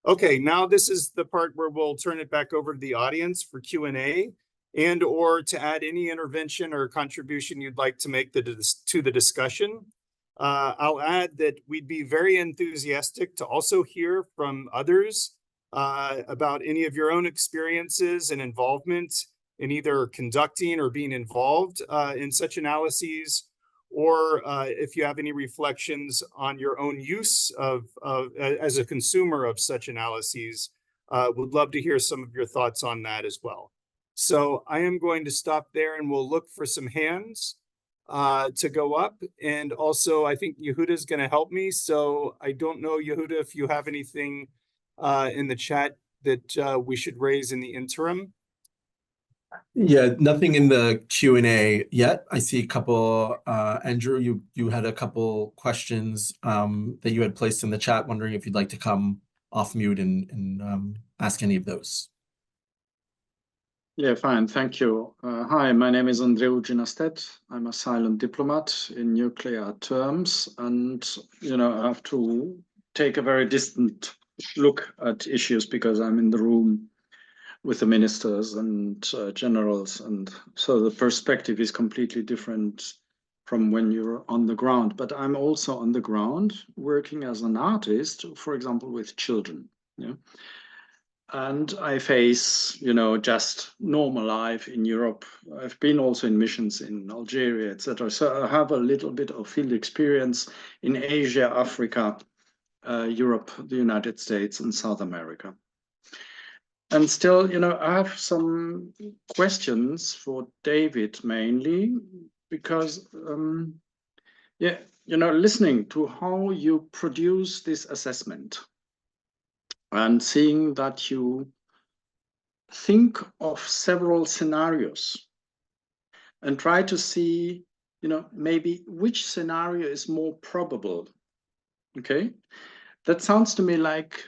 Okay, now this is the part where we'll turn it back over to the audience for Q&A and or to add any intervention or contribution you'd like to make to the discussion. I'll add that we'd be very enthusiastic to also hear from others about any of your own experiences and involvement in either conducting or being involved in such analyses, or if you have any reflections on your own use of as a consumer of such analyses, would love to hear some of your thoughts on that as well. So I am going to stop there and we'll look for some hands to go up. And also I think Yehuda is going to help me. So I don't know, Yehuda, if you have anything in the chat that we should raise in the interim. Yeah, nothing in the Q&A yet. I see a couple, Andrew, you had a couple questions that you had placed in the chat, wondering if you'd like to come off mute and ask any of those. Yeah, fine, thank you. Hi, my name is Andreu Ginastet. I'm a silent diplomat in nuclear terms, and I have to take a very distant look at issues because I'm in the room with the ministers and generals, and so the perspective is completely different from when you're on the ground. But I'm also on the ground working as an artist, for example, with children. Yeah, and I face, just normal life in Europe. I've been also in missions in Algeria, etc. So I have a little bit of field experience in Asia, Africa, Europe, the United States, and South America. And still, I have some questions for David mainly, because, listening to how you produce this assessment and seeing that you think of several scenarios and try to see, maybe which scenario is more probable, okay? That sounds to me like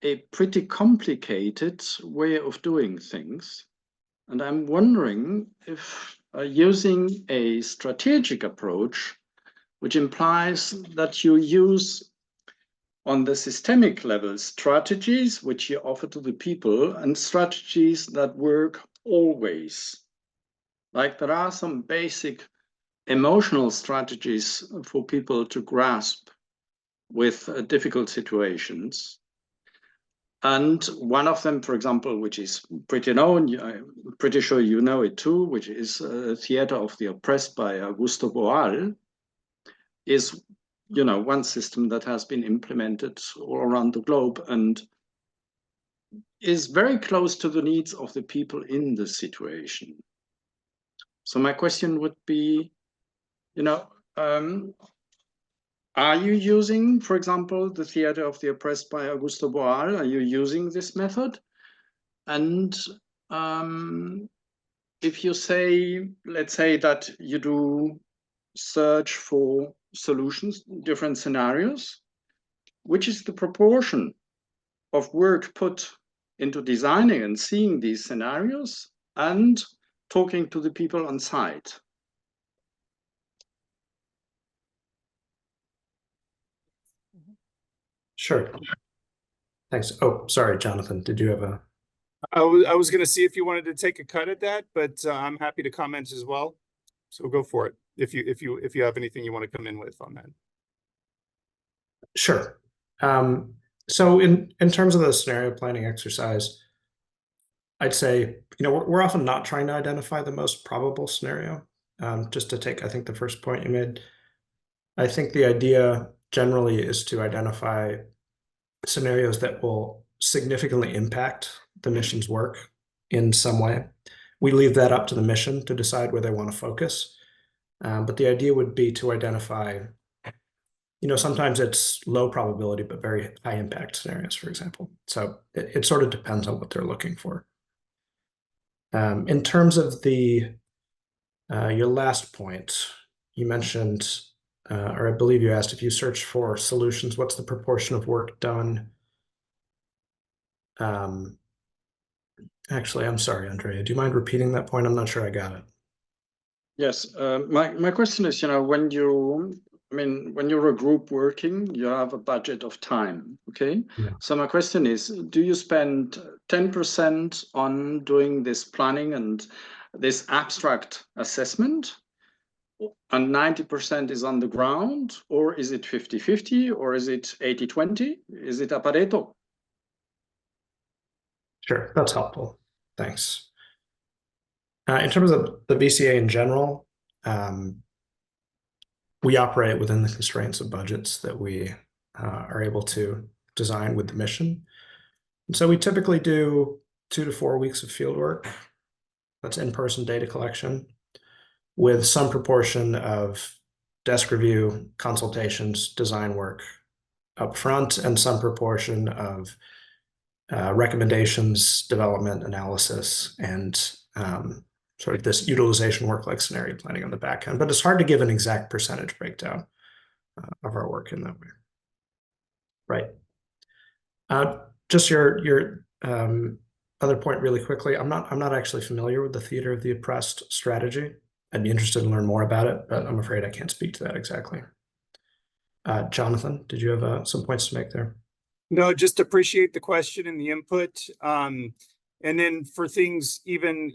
a pretty complicated way of doing things. And I'm wondering if using a strategic approach, which implies that you use on the systemic level strategies which you offer to the people and strategies that work always. Like there are some basic emotional strategies for people to grasp with difficult situations. And one of them, for example, which is pretty known, I'm pretty sure you know it too, which is Theater of the Oppressed by Augusto Boal, is one system that has been implemented all around the globe and is very close to the needs of the people in the situation. So my question would be, are you using, for example, the Theater of the Oppressed by Augusto Boal? Are you using this method? And if you say, let's say that you do search for solutions, different scenarios, which is the proportion of work put into designing and seeing these scenarios and talking to the people on site? Sure. Thanks. Oh, sorry, Jonathan. Did you have a? I was going to see if you wanted to take a cut at that, but I'm happy to comment as well. So go for it if you have anything you want to come in with on that. Sure. So in terms of the scenario planning exercise, I'd say we're often not trying to identify the most probable scenario. Just to take, I think, the first point you made, I think the idea generally is to identify scenarios that will significantly impact the mission's work in some way. We leave that up to the mission to decide where they want to focus. But the idea would be to identify sometimes it's low probability, but very high impact scenarios, for example. So it sort of depends on what they're looking for. In terms of your last point, you mentioned, or I believe you asked, if you search for solutions, what's the proportion of work done? Actually, I'm sorry, Andrea, do you mind repeating that point? I'm not sure I got it. Yes, my question is, when you're a group working, you have a budget of time, okay? Yeah. So my question is, do you spend 10% on doing this planning and this abstract assessment, and 90% is on the ground, or is it 50-50, or is it 80-20? Is it a Pareto? Sure, that's helpful. Thanks. In terms of the VCA in general, we operate within the constraints of budgets that we are able to design with the mission. And so we typically do 2 to 4 weeks of field work. That's in-person data collection, with some proportion of desk review, consultations, design work up front, and some proportion of recommendations, development, analysis, and sort of this utilization work like scenario planning on the back end. But it's hard to give an exact percentage breakdown of our work in that way. Right. Just your other point really quickly. I'm not actually familiar with the theater of the oppressed strategy. I'd be interested in learn more about it, but I'm afraid I can't speak to that exactly. Jonathan, did you have some points to make there? No, just appreciate the question and the input. And then for things, even,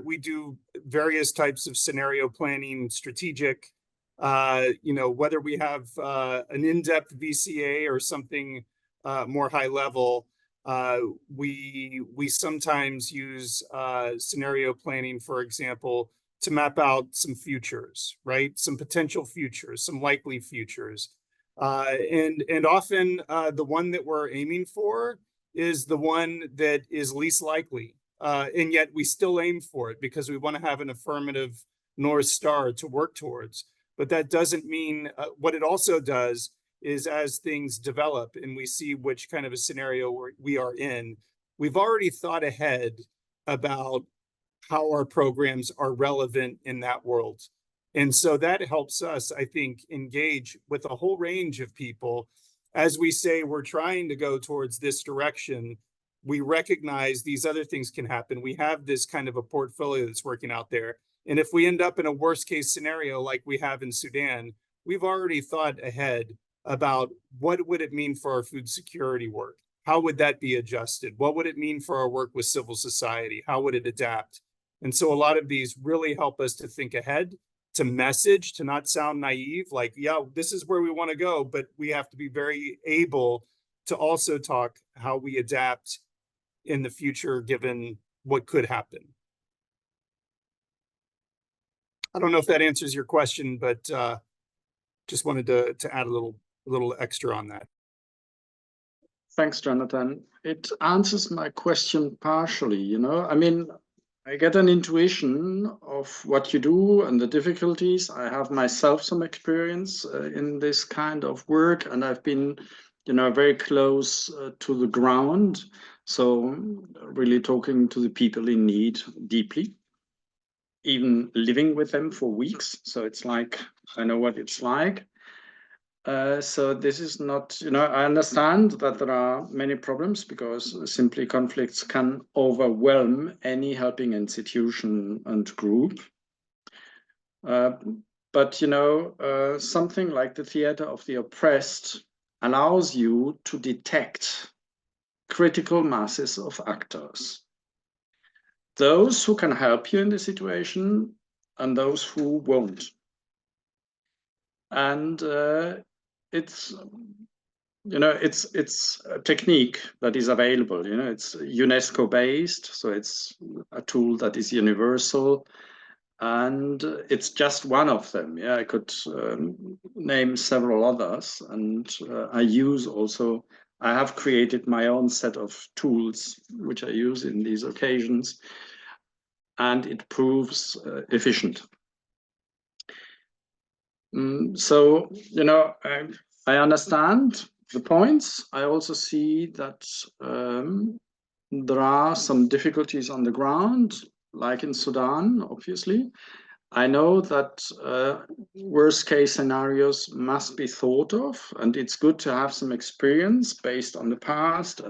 we do various types of scenario planning, strategic, whether we have an in-depth VCA or something more high level, we sometimes use scenario planning, for example, to map out some futures, right? Some potential futures, some likely futures. And often the one that we're aiming for is the one that is least likely. And yet we still aim for it because we want to have an affirmative North Star to work towards. But that doesn't mean, what it also does is as things develop and we see which kind of a scenario we are in, we've already thought ahead about how our programs are relevant in that world. And so that helps us, I think, engage with a whole range of people. As we say, we're trying to go towards this direction. We recognize these other things can happen. We have this kind of a portfolio that's working out there. And if we end up in a worst case scenario like we have in Sudan, we've already thought ahead about what would it mean for our food security work? How would that be adjusted? What would it mean for our work with civil society? How would it adapt? And so a lot of these really help us to think ahead, to message, to not sound naive, like, yeah, this is where we want to go, but we have to be very able to also talk how we adapt in the future, given what could happen. I don't know if that answers your question, but just wanted to add a little extra on that. Thanks, Jonathan. It answers my question partially, I get an intuition of what you do and the difficulties. I have myself some experience in this kind of work, and I've been, very close to the ground. So really talking to the people in need deeply, even living with them for weeks. So it's like, I know what it's like. So this is not, I understand that there are many problems because simply conflicts can overwhelm any helping institution and group. But, something like the theater of the oppressed allows you to detect critical masses of actors. Those who can help you in the situation and those who won't. And it's a technique that is available. It's UNESCO based, so it's a tool that is universal, and it's just one of them. Yeah, I could name several others, and I have created my own set of tools which I use in these occasions, and it proves efficient. So, I understand the points. I also see that there are some difficulties on the ground, like in Sudan, obviously. I know that worst case scenarios must be thought of, and it's good to have some experience based on the past.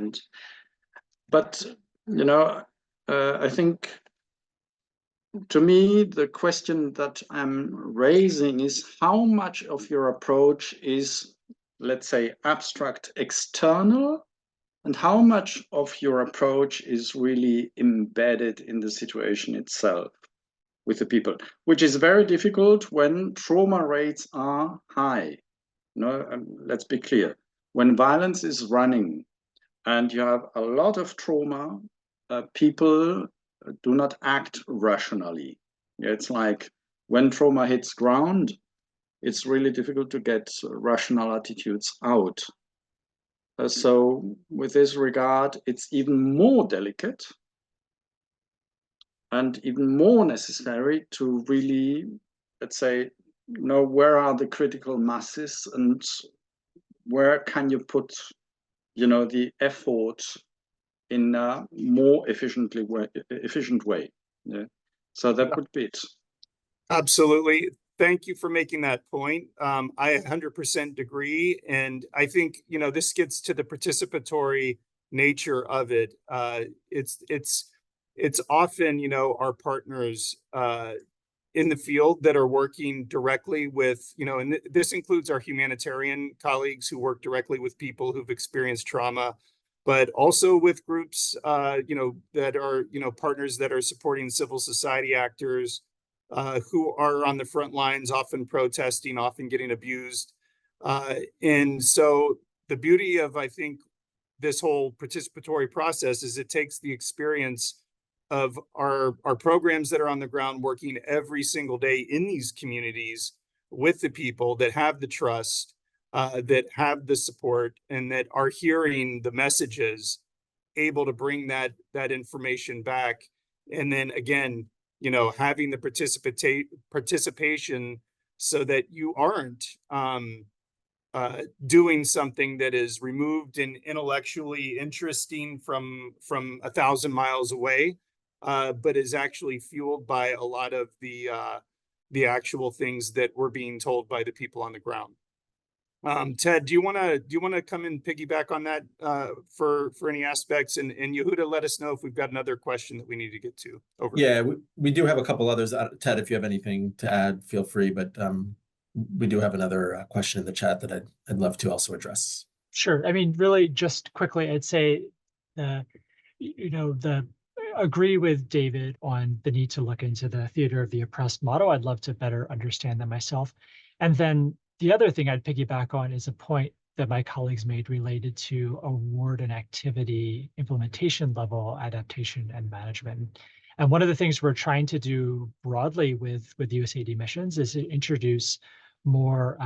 But I think, to me, the question that I'm raising is how much of your approach is, let's say, abstract external, and how much of your approach is really embedded in the situation itself with the people, which is very difficult when trauma rates are high. Let's be clear. When violence is running and you have a lot of trauma, people do not act rationally. It's like when trauma hits ground, it's really difficult to get rational attitudes out. So with this regard, it's even more delicate and even more necessary to really, let's say, know where are the critical masses and where can you put, the effort in a more efficient way. Yeah. So that would be it. Absolutely. Thank you for making that point. I 100% agree. And I think, this gets to the participatory nature of it. It's often, our partners in the field that are working directly with, and this includes our humanitarian colleagues who work directly with people who've experienced trauma, but also with groups, that are, partners that are supporting civil society actors, who are on the front lines, often protesting, often getting abused. And so the beauty of, I think, this whole participatory process is it takes the experience of our programs that are on the ground working every single day in these communities with the people that have the trust, that have the support, and that are hearing the messages, able to bring that information back. And then again, having the participation so that you aren't doing something that is removed and intellectually interesting from 1,000 miles away, but is actually fueled by a lot of the actual things that we're being told by the people on the ground. Ted, do you want to come and piggyback on that for any aspects? And Yehuda, let us know if we've got another question that we need to get to. Over. Yeah, we do have a couple others. Ted, if you have anything to add, feel free. But we do have another question in the chat that I'd love to also address. Sure. I mean, really, just quickly, I'd say, agree with David on the need to look into the theater of the oppressed model. I'd love to better understand that myself. And then the other thing I'd piggyback on is a point that my colleagues made related to award and activity implementation level adaptation and management. And one of the things we're trying to do broadly with USAID Missions is to introduce more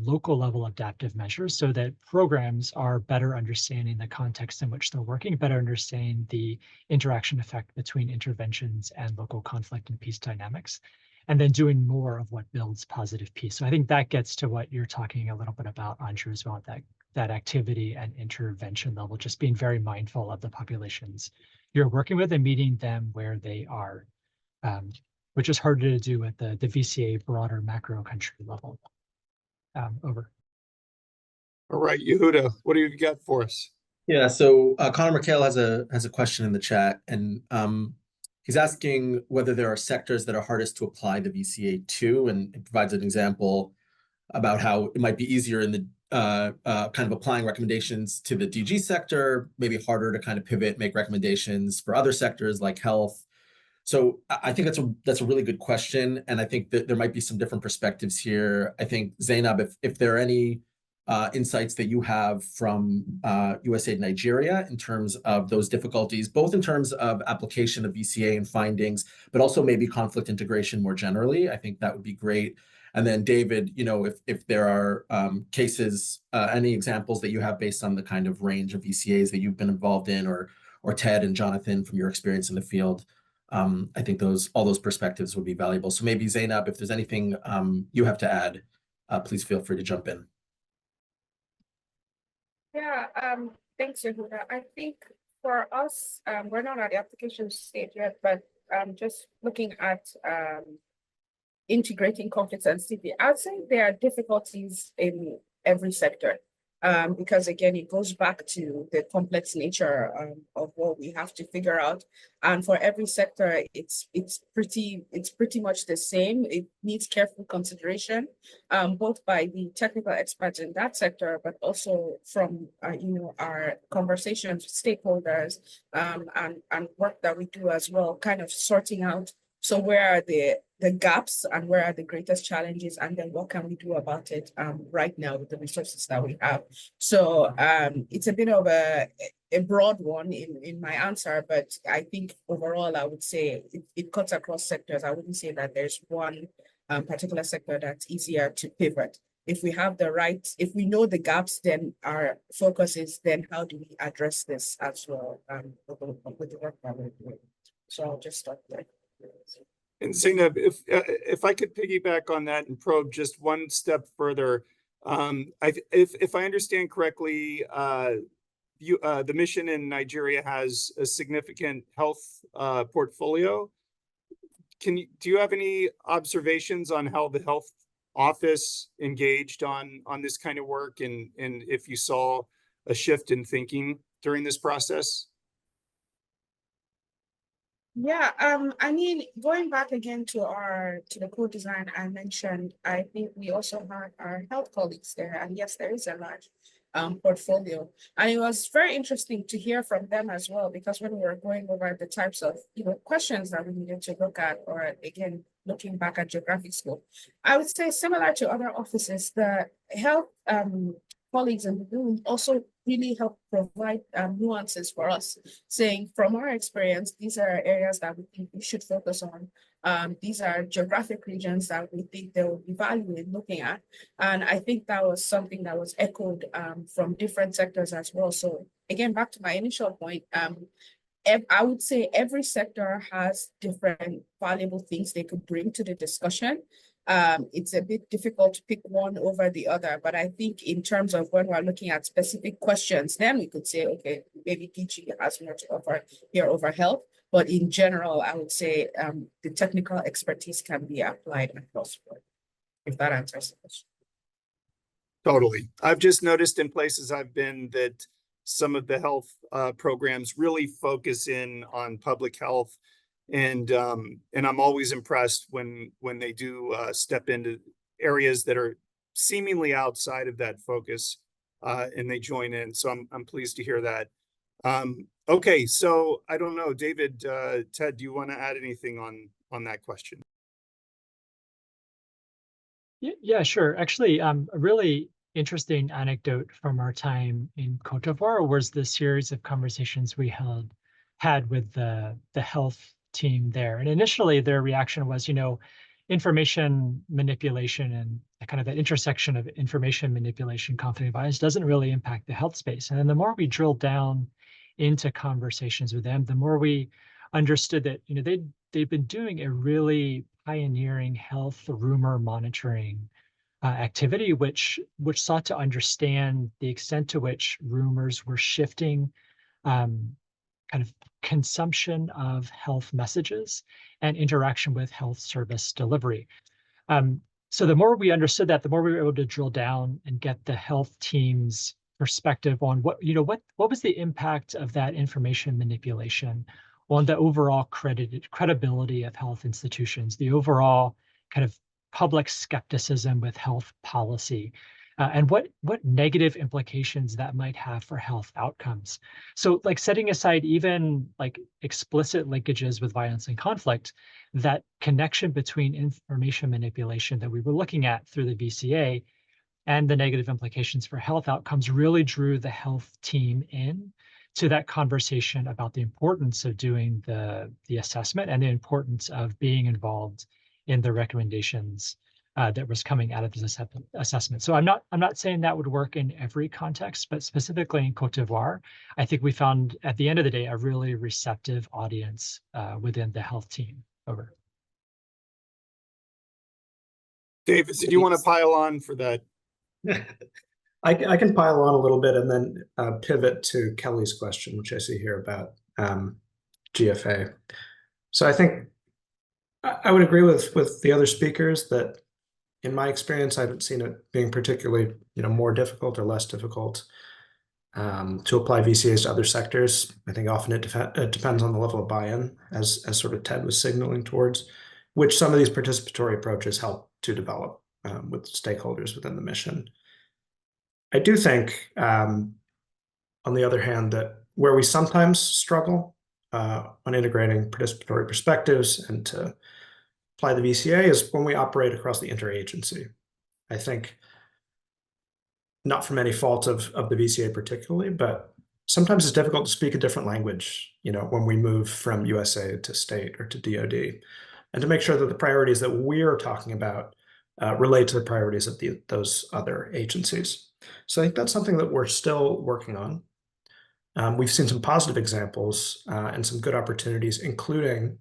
local level adaptive measures so that programs are better understanding the context in which they're working, better understanding the interaction effect between interventions and local conflict and peace dynamics, and then doing more of what builds positive peace. So I think that gets to what you're talking a little bit about, Andrew, as well, that activity and intervention level, just being very mindful of the populations you're working with and meeting them where they are, which is harder to do at the VCA broader macro country level. Over. All right, Yehuda, what do you got for us? Yeah, so Connor McHale has a question in the chat, and he's asking whether there are sectors that are hardest to apply the VCA to, and it provides an example about how it might be easier in the kind of applying recommendations to the DG sector, maybe harder to kind of pivot, make recommendations for other sectors like health. So I think that's a really good question, and I think that there might be some different perspectives here. I think, Zainab, if there are any insights that you have from USAID Nigeria in terms of those difficulties, both in terms of application of VCA and findings, but also maybe conflict integration more generally, I think that would be great. And then David, if there are cases, any examples that you have based on the kind of range of VCAs that you've been involved in, or Ted and Jonathan from your experience in the field, I think all those perspectives would be valuable. So maybe Zainab, if there's anything you have to add please feel free to jump in. Yeah, thanks, Yehuda. I think for us, we're not at the application stage yet, but just looking at integrating conflict sensitivity, I'd say there are difficulties in every sector. Because again, it goes back to the complex nature of what we have to figure out. And for every sector, it's pretty much the same. It needs careful consideration, both by the technical experts in that sector, but also from our conversations with stakeholders and work that we do as well, kind of sorting out. So where are the gaps and where are the greatest challenges, and then what can we do about it right now with the resources that we have? So it's a bit of a broad one in my answer, but I think overall I would say it cuts across sectors. I wouldn't say that there's one particular sector that's easier to pivot. If we have if we know the gaps, then our focus is then how do we address this as well with the work that we're doing. So I'll just start there. And Zainab, if I could piggyback on that and probe just one step further, if I understand correctly, the mission in Nigeria has a significant health portfolio. Do you have any observations on how the health office engaged on this kind of work, and if you saw a shift in thinking during this process? Yeah, I mean, going back again to the co-design I mentioned, I think we also had our health colleagues there, and yes, there is a large portfolio. And it was very interesting to hear from them as well, because when we were going over the types of questions that we needed to look at, or again, looking back at geographic scope, I would say similar to other offices, the health colleagues in the room also really help provide nuances for us, saying from our experience, these are areas that we think we should focus on. These are geographic regions that we think there will be value in looking at. And I think that was something that was echoed from different sectors as well. So again, back to my initial point, I would say every sector has different valuable things they could bring to the discussion. It's a bit difficult to pick one over the other, but I think in terms of when we're looking at specific questions, then we could say, okay, maybe teaching has more to offer here over health. But in general, I would say the technical expertise can be applied across the board, if that answers the question. Totally. I've just noticed in places I've been that some of the health programs really focus in on public health. And I'm always impressed when they do step into areas that are seemingly outside of that focus and they join in. So I'm pleased to hear that. Okay, so I don't know, David, Ted, do you want to add anything on that question? Yeah, sure. Actually, a really interesting anecdote from our time in Côte d'Ivoire was the series of conversations we had with the health team there. And initially their reaction was, information manipulation and kind of that intersection of information manipulation, conflict and violence doesn't really impact the health space. And then the more we drilled down into conversations with them, the more we understood that, they've been doing a really pioneering health rumor monitoring activity, which sought to understand the extent to which rumors were shifting kind of consumption of health messages and interaction with health service delivery. So the more we understood that, the more we were able to drill down and get the health team's perspective on what was the impact of that information manipulation on the overall credibility of health institutions, the overall kind of public skepticism with health policy, and what negative implications that might have for health outcomes. So like setting aside even like explicit linkages with violence and conflict, that connection between information manipulation that we were looking at through the VCA and the negative implications for health outcomes really drew the health team in to that conversation about the importance of doing the assessment and the importance of being involved in the recommendations that was coming out of this assessment. So I'm not saying that would work in every context, but specifically in Côte d'Ivoire, I think we found at the end of the day a really receptive audience within the health team. Over. David, did you want to pile on for that? I can pile on a little bit and then pivot to Kelly's question, which I see here about GFA. So I think I would agree with the other speakers that in my experience, I haven't seen it being particularly, more difficult or less difficult to apply VCAs to other sectors. I think often it depends on the level of buy-in, as sort of Ted was signaling towards, which some of these participatory approaches help to develop with stakeholders within the mission. I do think, on the other hand, that where we sometimes struggle on integrating participatory perspectives and to apply the VCA is when we operate across the interagency. I think not from any fault of the VCA particularly, but sometimes it's difficult to speak a different language, when we move from USAID to state or to DoD, and to make sure that the priorities that we're talking about relate to the priorities of those other agencies. So I think that's something that we're still working on. We've seen some positive examples and some good opportunities, including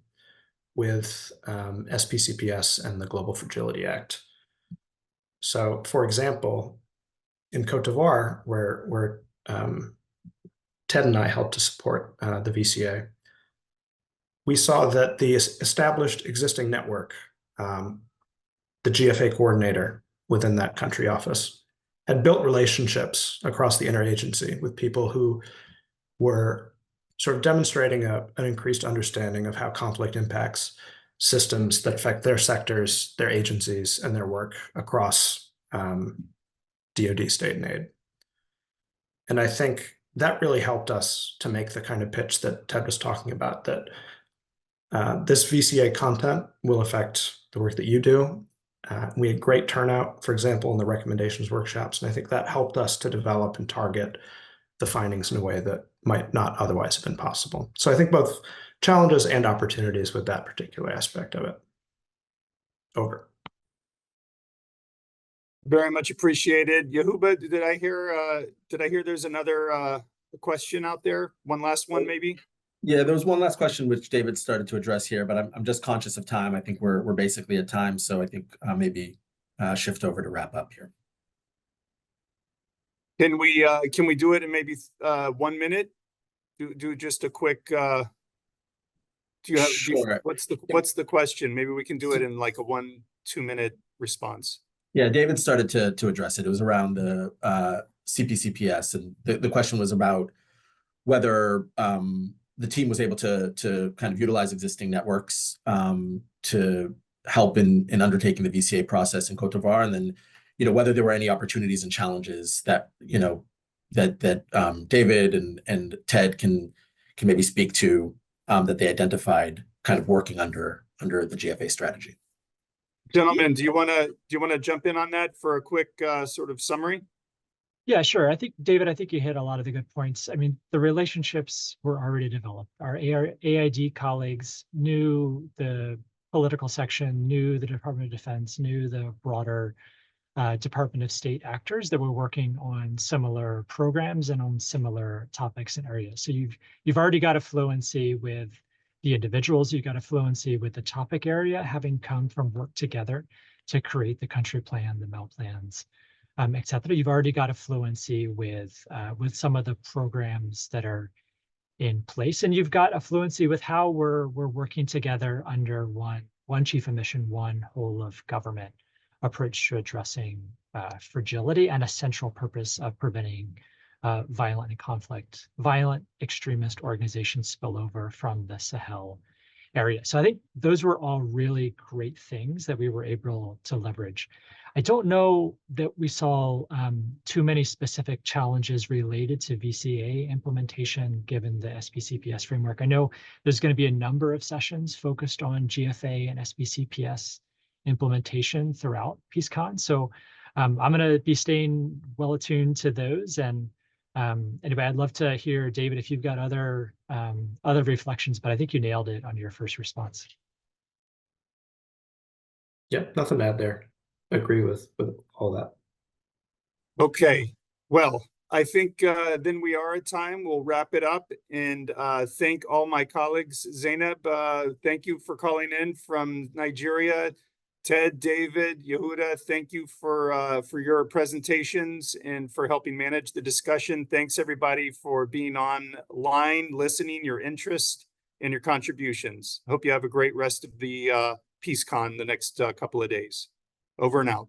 with SPCPS and the Global Fragility Act. So, for example, in Côte d'Ivoire, where Ted and I helped to support the VCA, we saw that the established existing network, the GFA coordinator within that country office, had built relationships across the interagency with people who were sort of demonstrating an increased understanding of how conflict impacts systems that affect their sectors, their agencies, and their work across DoD, state, and aid. And I think that really helped us to make the kind of pitch that Ted was talking about, that this VCA content will affect the work that you do. We had great turnout, for example, in the recommendations workshops, and I think that helped us to develop and target the findings in a way that might not otherwise have been possible. So I think both challenges and opportunities with that particular aspect of it. Over. Very much appreciated. Yehuba, did I hear there's another question out there? One last one, maybe? Yeah, there was one last question which David started to address here, but I'm just conscious of time. I think we're basically at time, so I think maybe shift over to wrap up here. Can we do it in maybe 1 minute? Do just a quick. Sure. What's the question? Maybe we can do it in like a 1-2 minute response. Yeah, David started to address it. It was around the CPCPS, and the question was about whether the team was able to kind of utilize existing networks to help in undertaking the VCA process in Côte d'Ivoire, and then whether there were any opportunities and challenges that that David and Ted can maybe speak to that they identified kind of working under the GFA strategy. Gentlemen, do you want to jump in on that for a quick sort of summary? Yeah, sure. David, I think you hit a lot of the good points. I mean, the relationships were already developed. Our AID colleagues knew the political section, knew the Department of Defense, knew the broader Department of State actors that were working on similar programs and on similar topics and areas. So you've already got a fluency with the individuals, you've got a fluency with the topic area, having come from work together to create the country plan, the MEL plans, et cetera. You've already got a fluency with some of the programs that are in place, and you've got a fluency with how we're working together under one chief of mission, one whole of government approach to addressing fragility and a central purpose of preventing violent extremist organizations spill over from the Sahel area. So I think those were all really great things that we were able to leverage. I don't know that we saw too many specific challenges related to VCA implementation given the SPCPS framework. I know there's going to be a number of sessions focused on GFA and SPCPS implementation throughout PeaceCon. So I'm going to be staying well attuned to those. And anyway, I'd love to hear, David, if you've got other reflections, but I think you nailed it on your first response. Yep, nothing to add there. Agree with all that. Okay, well, I think then we are at time. We'll wrap it up and thank all my colleagues. Zainab, thank you for calling in from Nigeria. Ted, David, Yehuda, thank you for your presentations and for helping manage the discussion. Thanks everybody for being online, listening, your interest and your contributions. Hope you have a great rest of the PeaceCon the next couple of days. Over and out.